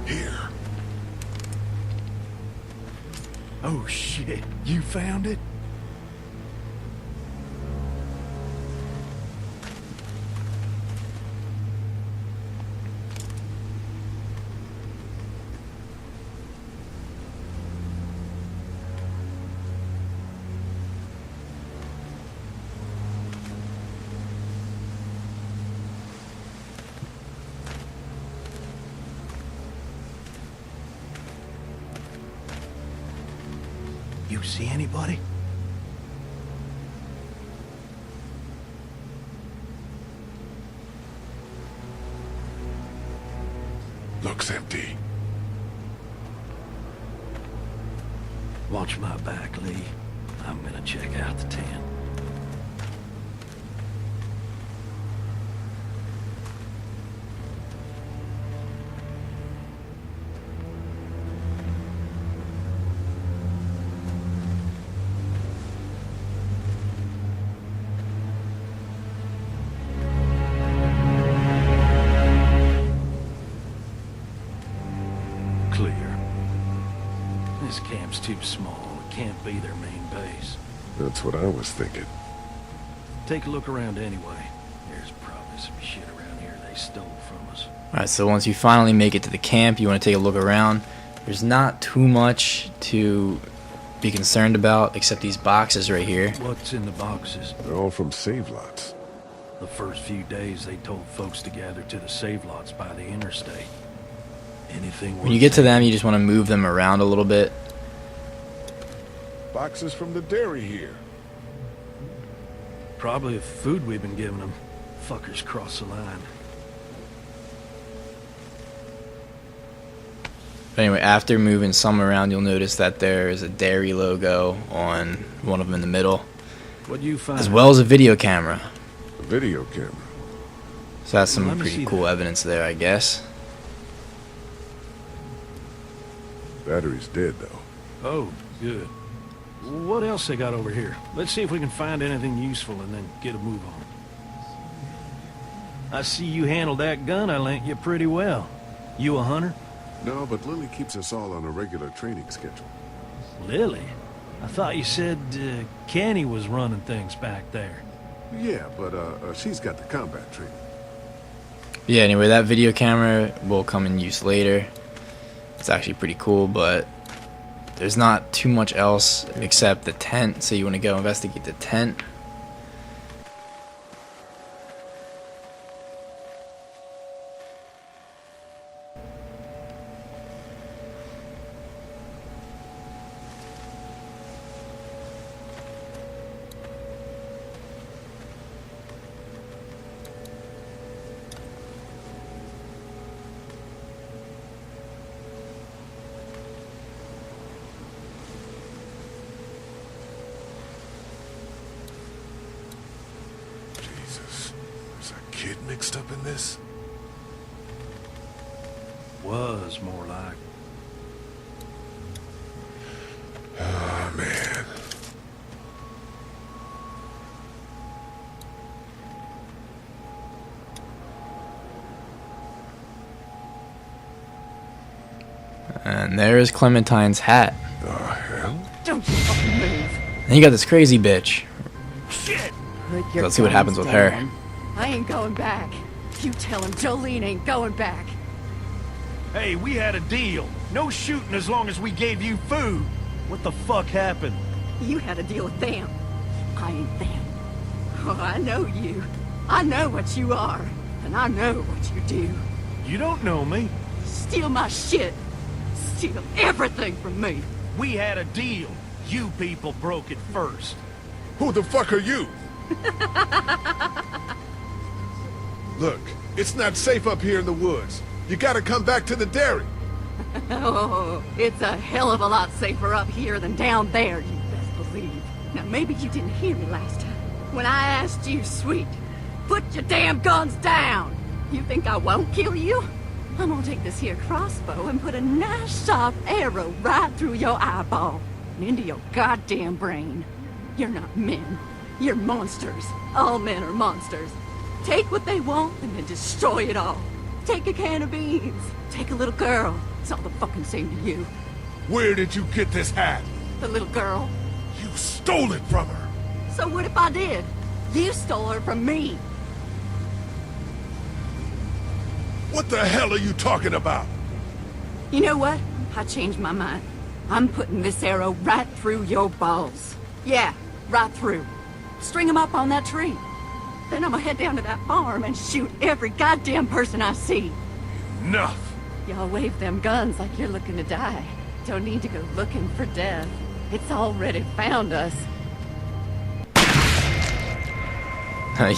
Here. Oh shit, you found it? You see anybody? Looks empty. Watch my back, Lee. I'm gonna check out the tent. This camp's too small. It can't be their main base. That's what I was thinking. Take a look around anyway. There's probably some shit around here they stole from us. Alright, so once you finally make it to the camp, you want to take a look around. There's not too much to be concerned about except these boxes right here. What's in the boxes? They're all from save lots. The first few days they told folks to gather to the save lots by the interstate. Anything when you get to them, you just want to move them around a little bit. Boxes from the dairy here. Probably the food we've been giving them. Fuckers cross the line. But anyway, after moving some around, you'll notice that there is a dairy logo on one of them in the middle. What'd you find? As well as a video camera. A video camera. So that's some pretty cool evidence there, I guess. Battery's dead, though. Oh, good. What else they got over here? Let's see if we can find anything useful and then get a move on. I see you handled that gun I lent you pretty well. You a hunter? No, but Lily keeps us all on a regular training schedule. Lily? I thought you said Kenny was running things back there. Yeah, but she's got the combat training. Yeah, anyway, that video camera will come in use later. It's actually pretty cool, but there's not too much else except the tent, so you want to go investigate the tent. mixed up in this? Was more like. Oh, man. And there is Clementine's hat. The hell? Don't you fucking move. And you got this crazy bitch. Shit! Put your Let's see what happens guns with her. down. I ain't going back. You tell him Jolene ain't going back. Hey, we had a deal. No shooting as long as we gave you food. What the fuck happened? You had a deal with them. I ain't them. Oh, I know you. I know what you are. And I know what you do. You don't know me. Steal my shit. Steal everything from me. We had a deal. You people broke it first. Who the fuck are you? Look, it's not safe up here in the woods. You gotta come back to the dairy. Oh, it's a hell of a lot safer up here than down there, you best believe. Now, maybe you didn't hear me last time. When I asked you, Sweet, put your damn guns down. You think I won't kill you? I'm gonna take this here crossbow and put a nice sharp arrow right through your eyeball and into your goddamn brain. You're not men. You're monsters. All men are monsters. Take what they want and then destroy it all. Take a can of beans. Take a little girl. It's all the fucking same to you. Where did you get this hat? The little girl. You stole it from her. So what if I did? You stole her from me. What the hell are you talking about? You know what? I changed my mind. I'm putting this arrow right through your balls. Yeah, right through. String 'em up on that tree. Then I'm gonna head down to that farm and shoot every goddamn person I see. Enough. Y'all wave them guns like you're looking to die. Don't need to go looking for death. It's already found us.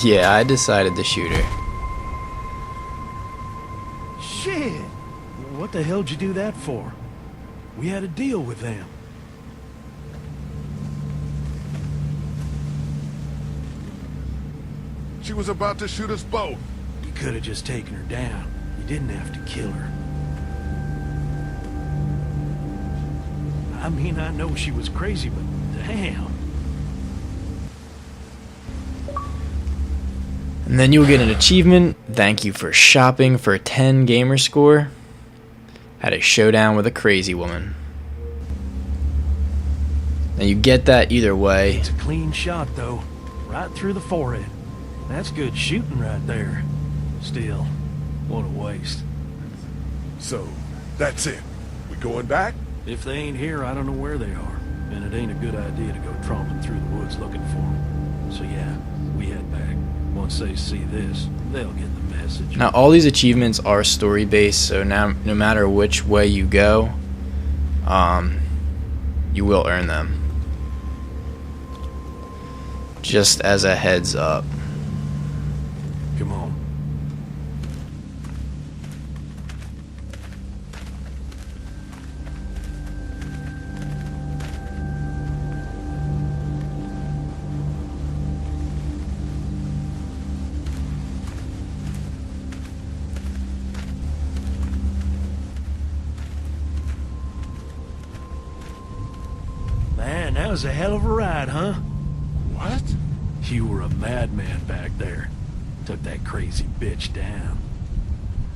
Yeah, I decided to shoot her. Shit! What the hell'd you do that for? We had a deal with them. She was about to shoot us both. You could have just taken her down. You didn't have to kill her. I mean, I know she was crazy, but damn. And then you'll get an achievement. Thank you for shopping for a 10 gamer score. Had a showdown with a crazy woman. And you get that either way. It's a clean shot, though. Right through the forehead. That's good shooting right there. Still, what a waste. So, that's it. We going back? If they ain't here, I don't know where they are. And it ain't a good idea to go tromping through the woods looking for them. So yeah, we head back. Once they see this, they'll get the message. Now, all these achievements are story-based, so now no matter which way you go, you will earn them. Just as a heads up. Come on. Man, that was a hell of a ride, huh? What? You were a madman back there. Took that crazy bitch down.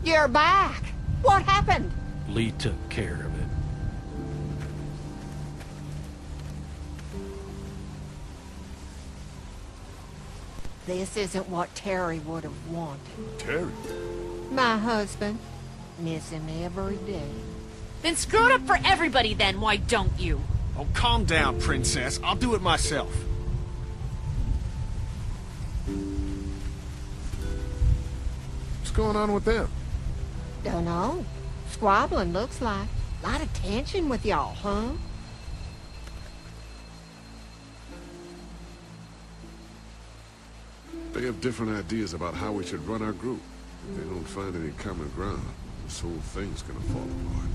You're back. What happened? Lee took care of it. This isn't what Terry would have wanted. Terry? My husband. Miss him every day. Then screw it up for everybody then, why don't you? Oh, calm down, princess. I'll do it myself. What's going on with them? Dunno. Squabbling, looks like. Lot of tension with y'all, huh? They have different ideas about how we should run our group. If they don't find any common ground, this whole thing's gonna fall apart.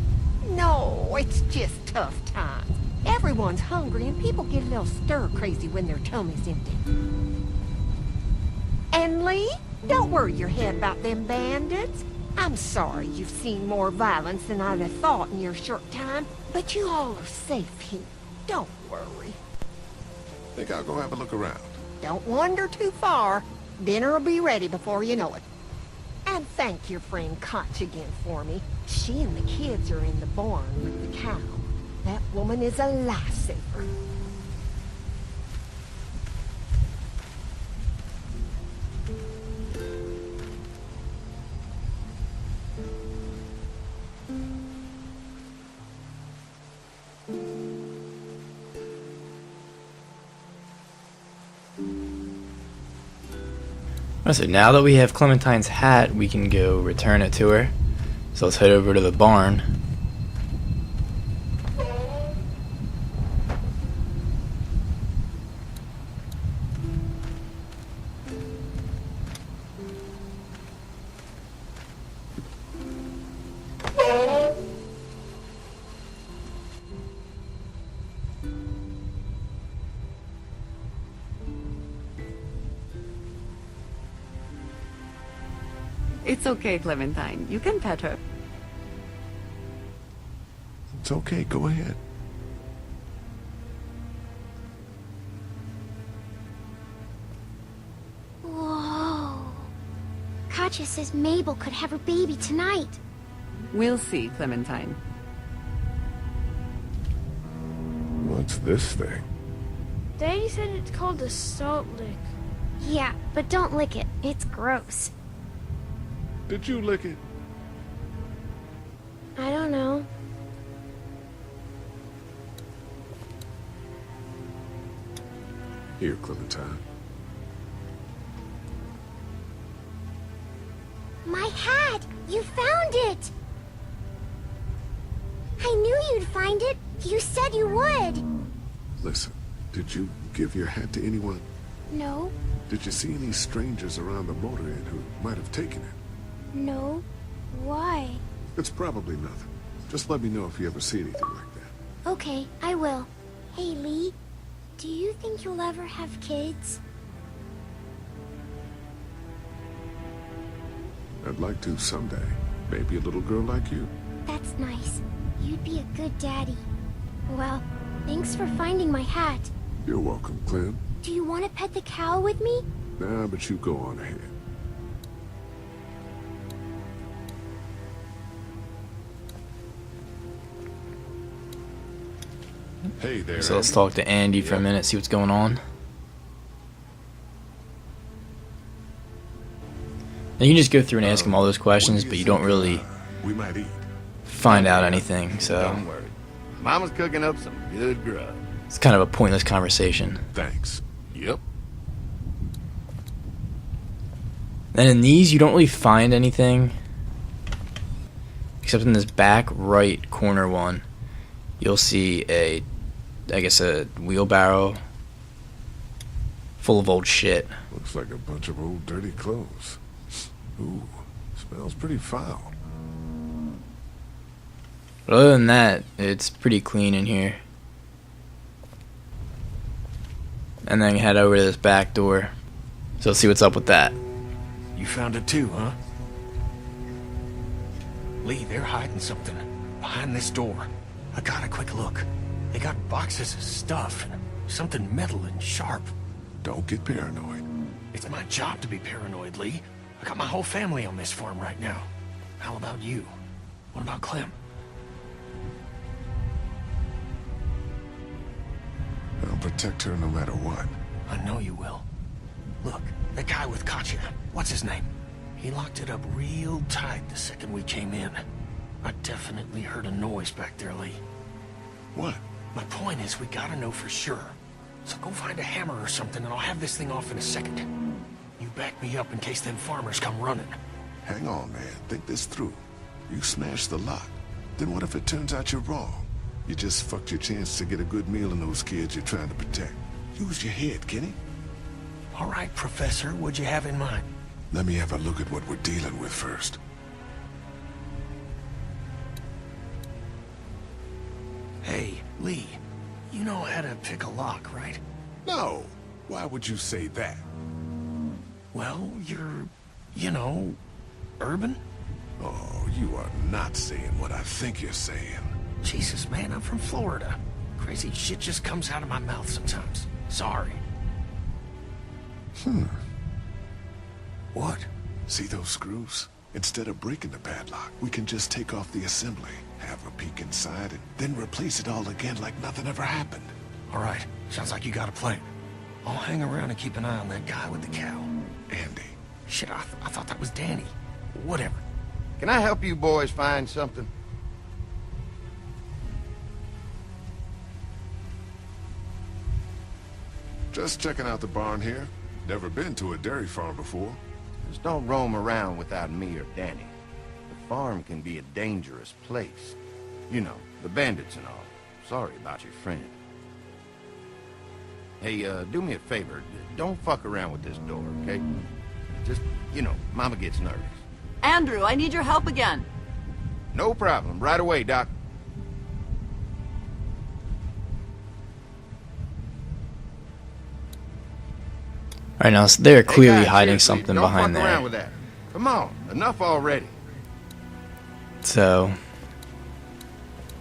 No, it's just tough times. Everyone's hungry and people get a little stir-crazy when their tummy's empty. And Lee? Don't worry your head about them bandits. I'm sorry you've seen more violence than I'd have thought in your short time, but you all are safe here. Don't worry. Think I'll go have a look around. Don't wander too far. Dinner'll be ready before you know it. And thank your friend Koch again for me. She and the kids are in the barn with the cow. That woman is a lifesaver. So now that we have Clementine's hat, we can go return it to her. So let's head over to the barn. It's okay, Clementine. You can pet her. It's okay, go ahead. Whoa. Katja says Mabel could have her baby tonight. We'll see, Clementine. What's this thing? Daddy said it's called a salt lick. Yeah, but don't lick it. It's gross. Did you lick it? I don't know. Here, Clementine. My hat! You found it! I knew you'd find it. You said you would. Listen, did you give your hat to anyone? No, Did you see any strangers around the motor inn who might have taken it? no. Why? It's probably nothing. Just let me know if you ever see anything like that. Okay, I will. Hey, Lee. Do you think you'll ever have kids? I'd like to someday. Maybe a little girl like you. That's nice. You'd be a good daddy. Well, thanks for finding my hat. You're welcome, Clem. Do you want to pet the cow with me? Nah, but you go on ahead. Hey there. So let's talk to Andy for a minute, see what's going on. And you can just go through and ask him all those questions, but you don't really we might eat. find out anything, so Don't worry. Mama's cooking up some good grub. it's kind of a pointless conversation. Thanks. Yep. And in these, you don't really find anything, except in this back right corner one, you'll see a wheelbarrow full of old shit. Looks like a bunch of old dirty clothes. Ooh, smells pretty foul. But other than that, it's pretty clean in here. And then head over to this back door. So let's see what's up with that. You found it too, huh? Lee, they're hiding something behind this door. I got a quick look. They got boxes of stuff, something metal and sharp. Don't get paranoid. It's my job to be paranoid, Lee. I got my whole family on this farm right now. How about you? What about Clem? I'll protect her no matter what. I know you will. Look, that guy with Katja, what's his name? He locked it up real tight the second we came in. I definitely heard a noise back there, Lee. What? My point is, we gotta know for sure. So go find a hammer or something and I'll have this thing off in a second. You back me up in case them farmers come running. Hang on, man. Think this through. You smashed the lock. Then what if it turns out you're wrong? You just fucked your chance to get a good meal in those kids you're trying to protect. Use your head, Kenny. All right, Professor, what'd you have in mind? Let me have a look at what we're dealing with first. Hey, Lee, you know how to pick a lock, right? No. Why would you say that? Well, you're you know, urban? Oh, you are not saying what I think you're saying. Jesus, man, I'm from Florida. Crazy shit just comes out of my mouth sometimes. Sorry. What? See those screws? Instead of breaking the padlock, we can just take off the assembly, have a peek inside, and then replace it all again like nothing ever happened. All right, sounds like you got a plan. I'll hang around and keep an eye on that guy with the cow. Andy. Shit, I thought that was Danny. Whatever. Can I help you boys find something? Just checking out the barn here. Never been to a dairy farm before. Just don't roam around without me or Danny. The farm can be a dangerous place. You know, the bandits and all. Sorry about your friend. Hey, do me a favor. Don't fuck around with this door, okay? Just, you know, Mama gets nervous. Andrew, I need your help again. No problem. Right away, Doc. Alright, now they're clearly guys, hiding seriously, something don't behind fuck around there. with that. Come on, enough already. So,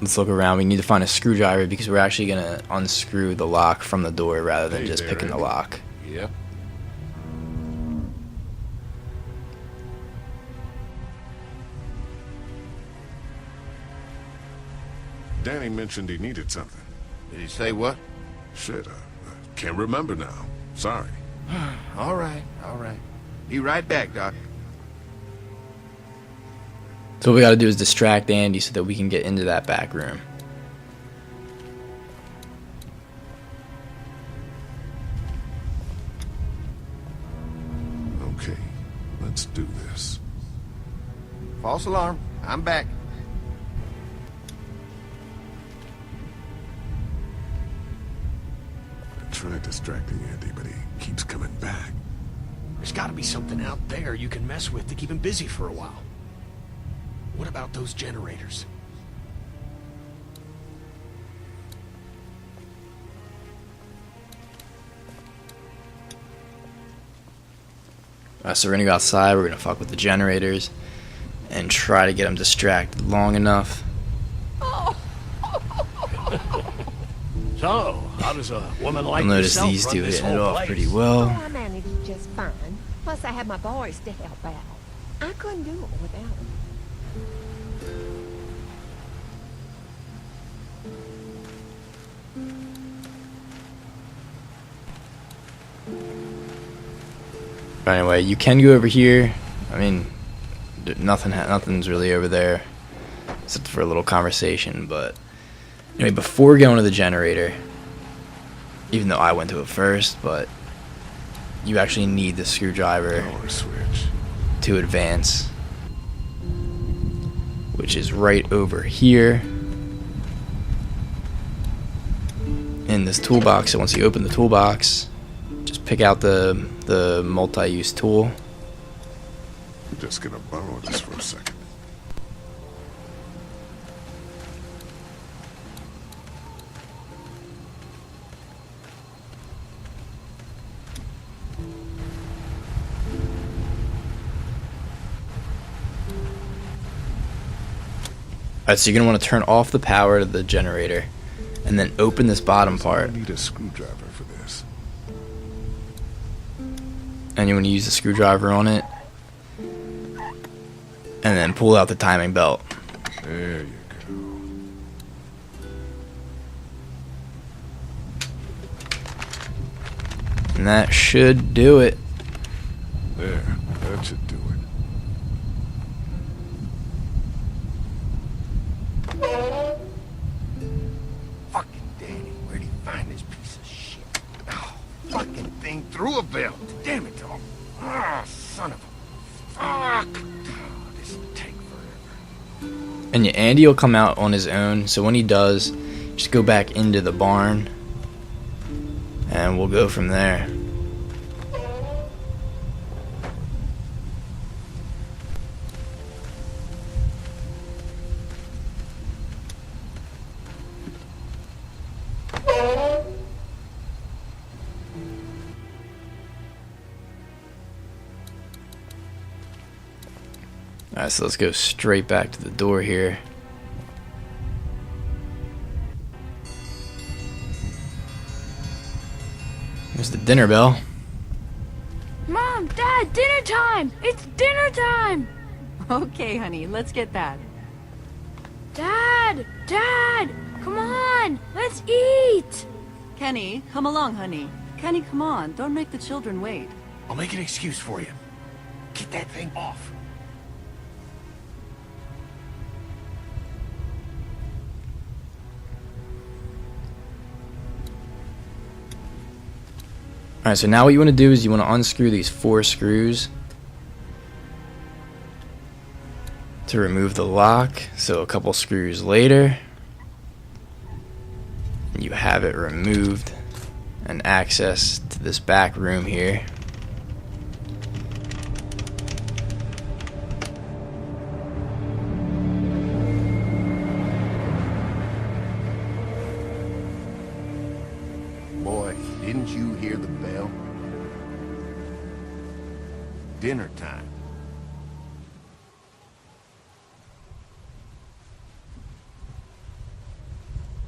let's look around. We need to find a screwdriver because we're actually going to unscrew the lock from the door rather than just picking the lock. Yep. Danny mentioned he needed something. Did he say what? Shit, can't remember now. Sorry. All right, all right. Be right back, Doc. So what we got to do is distract Andy so that we can get into that back room. Okay, let's do this. False alarm. I'm back. I tried distracting Andy, but he keeps coming back. There's gotta be something out there you can mess with to keep him busy for a while. What about those generators? So we're going to go outside, we're going to fuck with the generators, and try to get them distracted long enough. So, how does a woman like You'll notice yourself these run two this hitting it whole off place? pretty well. Oh, I managed just fine. Plus, I had my boys to help out. I couldn't do it without them. But anyway, you can go over here. I mean, nothing's really over there, except for a little conversation. But anyway, before going to the generator, even though I went to it first, but you actually need the screwdriver to advance, which is right over here in this toolbox. So once you open the toolbox, just pick out the multi-use tool. I'm just gonna borrow this for a second. Alright, so you're gonna want to turn off the power to the generator, and then open this bottom part. I need a screwdriver for this. And you want to use the screwdriver on it, and then pull out the timing belt. There you And that should do it. go. There, that should do it. Fucking Danny, where'd he find this piece of shit? Oh, fucking thing threw a belt. Damn it, dog. Ah, son of a... Fuck. Oh, this will take forever. And yeah, Andy will come out on his own, so when he does, just go back into the barn, and we'll go from there. Alright, so let's go straight back to the door here. There's the dinner bell. Mom, Dad, dinner time! It's dinner time! Okay, honey, let's get that. Dad! Dad! Come on! Let's eat! Kenny, come along, honey. Kenny, come on. Don't make the children wait. I'll make an excuse for you. Get that thing off. Alright, so now what you want to do is you want to unscrew these 4 screws to remove the lock. So a couple screws later, you have it removed and access to this back room here. Boy, didn't you hear the bell? Dinner time.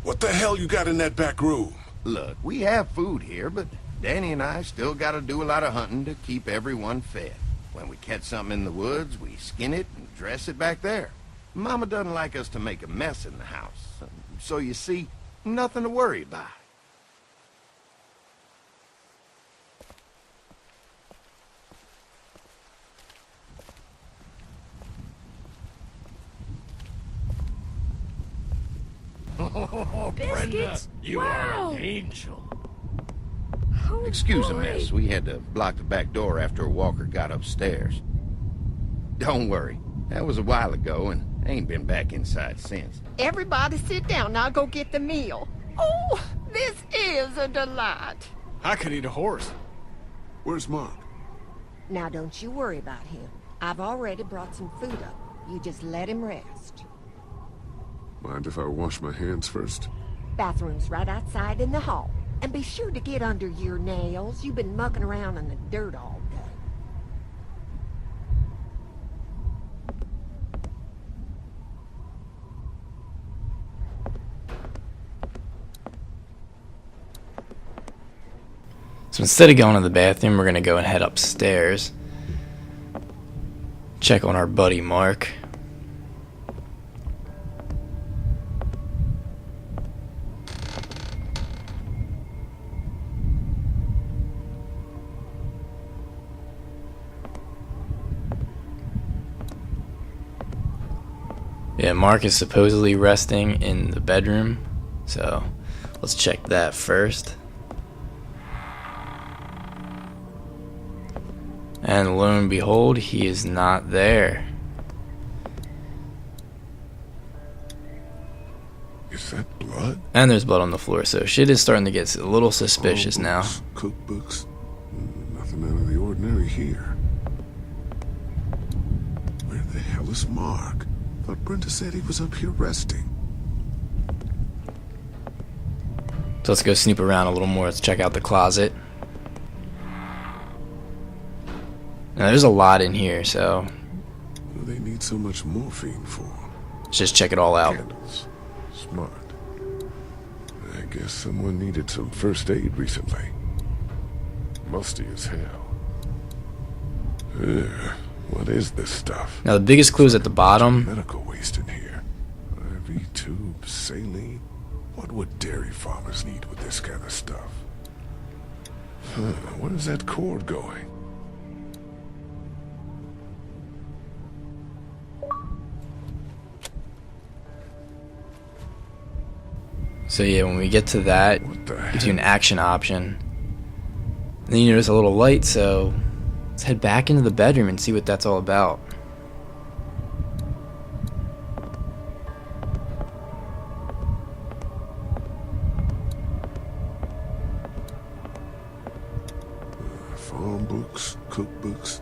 What the hell you got in that back room? Look, we have food here, but Danny and I still gotta do a lot of hunting to keep everyone fed. When we catch something in the woods, we skin it and dress it back there. Mama doesn't like us to make a mess in the house, so you see, nothing to worry about. Oh, Brenda, Biscuits? you Wow. are an angel. Oh, Excuse the boy. mess. We had to block the back door after Walker got upstairs. Don't worry. That was a while ago and ain't been back inside since. Everybody sit down. I'll go get the meal. Oh, this is a delight. I could eat a horse. Where's Mark? Now, don't you worry about him. I've already brought some food up. You just let him rest. Mind if I wash my hands first? Bathroom's right outside in the hall. And be sure to get under your nails. You've been mucking around in the dirt all day. So instead of going to the bathroom, we're going to go and head upstairs. Check on our buddy Mark. Yeah, Mark is supposedly resting in the bedroom, so let's check that first. And lo and behold, he is not there. Is that blood? And there's blood on the floor, so shit is starting to get a little suspicious now. Cookbooks, nothing out of the ordinary here. Where the hell is Mark? Thought Brenda said he was up here resting. So let's go snoop around a little more. Let's check out the closet. Now there's a lot in here, so What do they need so much morphine for? let's just check it all out. Candles. Smart. I guess someone needed some first aid recently. Musty as hell. Ugh, what is this stuff? Now the biggest clue is at the bottom. Medical waste in here. IV tubes, saline. What would dairy farmers need with this kind of stuff? Where is that cord going? So yeah, when we get to that, it gives you an action option. And then you notice a little light, so let's head back into the bedroom and see what that's all about. Farm books, cookbooks,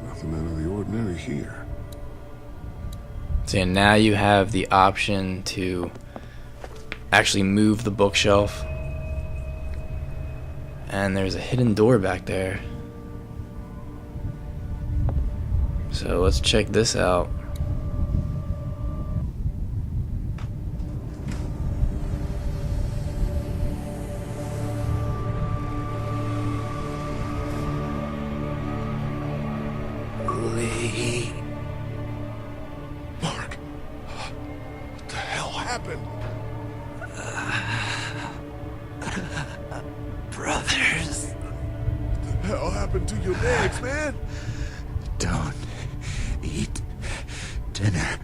nothing out of the ordinary here. So yeah, now you have the option to actually move the bookshelf. And there's a hidden door back there. So let's check this out. Lee. Mark. What the hell happened? Brothers. What the hell happened to your legs, man? Don't eat dinner.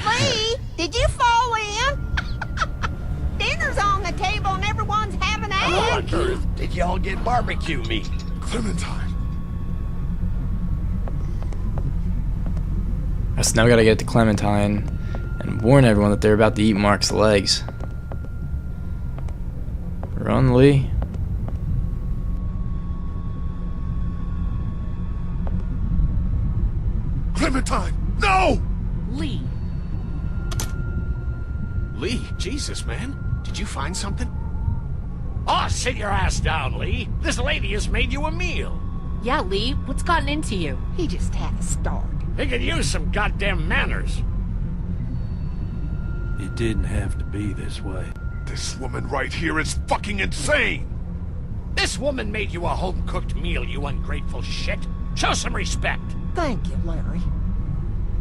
Lee, did you fall in? Dinner's on the table and everyone's having How egg. on earth did y'all get barbecue meat? Clementine. So now we gotta get to Clementine and warn everyone that they're about to eat Mark's legs. Run, Lee. Clementine! No! Lee. Lee, Jesus, man. Did you find something? Oh, sit your ass down, Lee. This lady has made you a meal. Yeah, Lee, what's gotten into you? He just had a start. He could use some goddamn manners. It didn't have to be this way. This woman right here is fucking insane! This woman made you a home-cooked meal, you ungrateful shit. Show some respect. Thank you, Larry.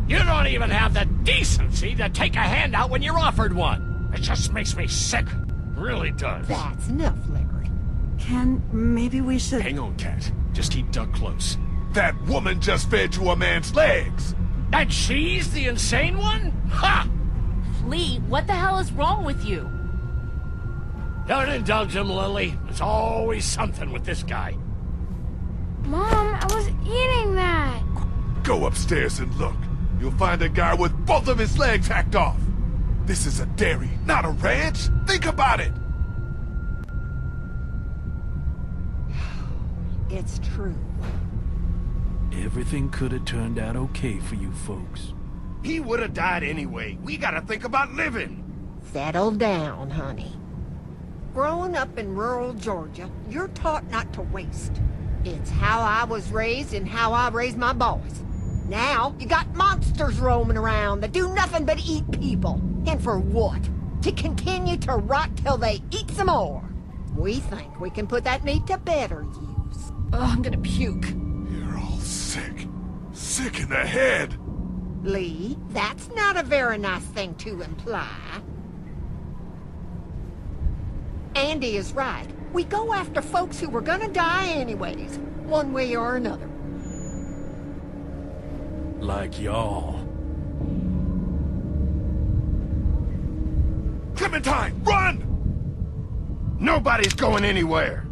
You don't even have the decency to take a handout when you're offered one. It just makes me sick. Really does. That's enough, Larry. Ken, maybe we should... Hang on, Cat. Just keep Doug close. That woman just fed you a man's legs! And she's the insane one? Ha! Lee, what the hell is wrong with you? Don't indulge him, Lily. There's always something with this guy. Mom, I was eating that. Go upstairs and look. You'll find a guy with both of his legs hacked off. This is a dairy, not a ranch. Think about it. It's true. Everything could have turned out okay for you folks. He would have died anyway. We gotta think about living. Settle down, honey. Growing up in rural Georgia, you're taught not to waste. It's how I was raised and how I raised my boys. Now, you got monsters roaming around that do nothing but eat people. And for what? To continue to rot till they eat some more. We think we can put that meat to better use. Oh, I'm gonna puke. You're all sick. Sick in the head. Lee, that's not a very nice thing to imply. Andy is right. We go after folks who were gonna die anyways, one way or another. Like y'all. Clementine, run! Nobody's going anywhere.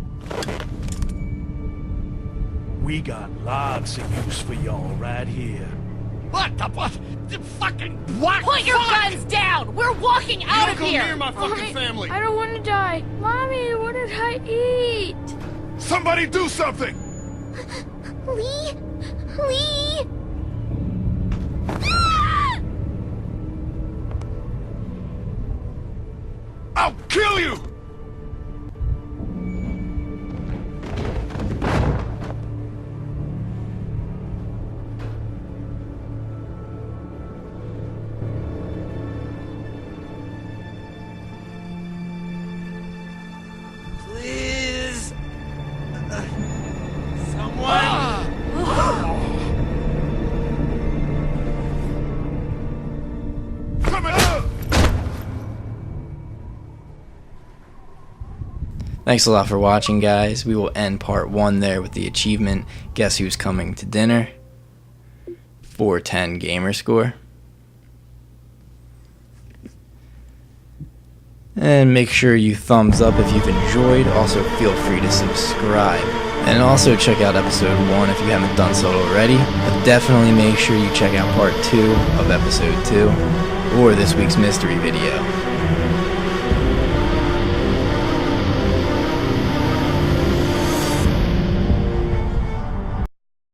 We got lots of use for y'all right here. What the what? The fucking what? Put your guns down! We're walking out of here! Near my fucking family. I don't want to die. Mommy, what did I eat? Somebody do something! Lee? Lee? I'll kill you! Please. Someone. Thanks a lot for watching, guys. We will end part 1 there with the achievement, Guess Who's Coming to Dinner? 410 gamer score. And make sure you thumbs up if you've enjoyed. Also, feel free to subscribe. And also check out episode 1 if you haven't done so already. But definitely make sure you check out part 2 of episode 2 or this week's mystery video.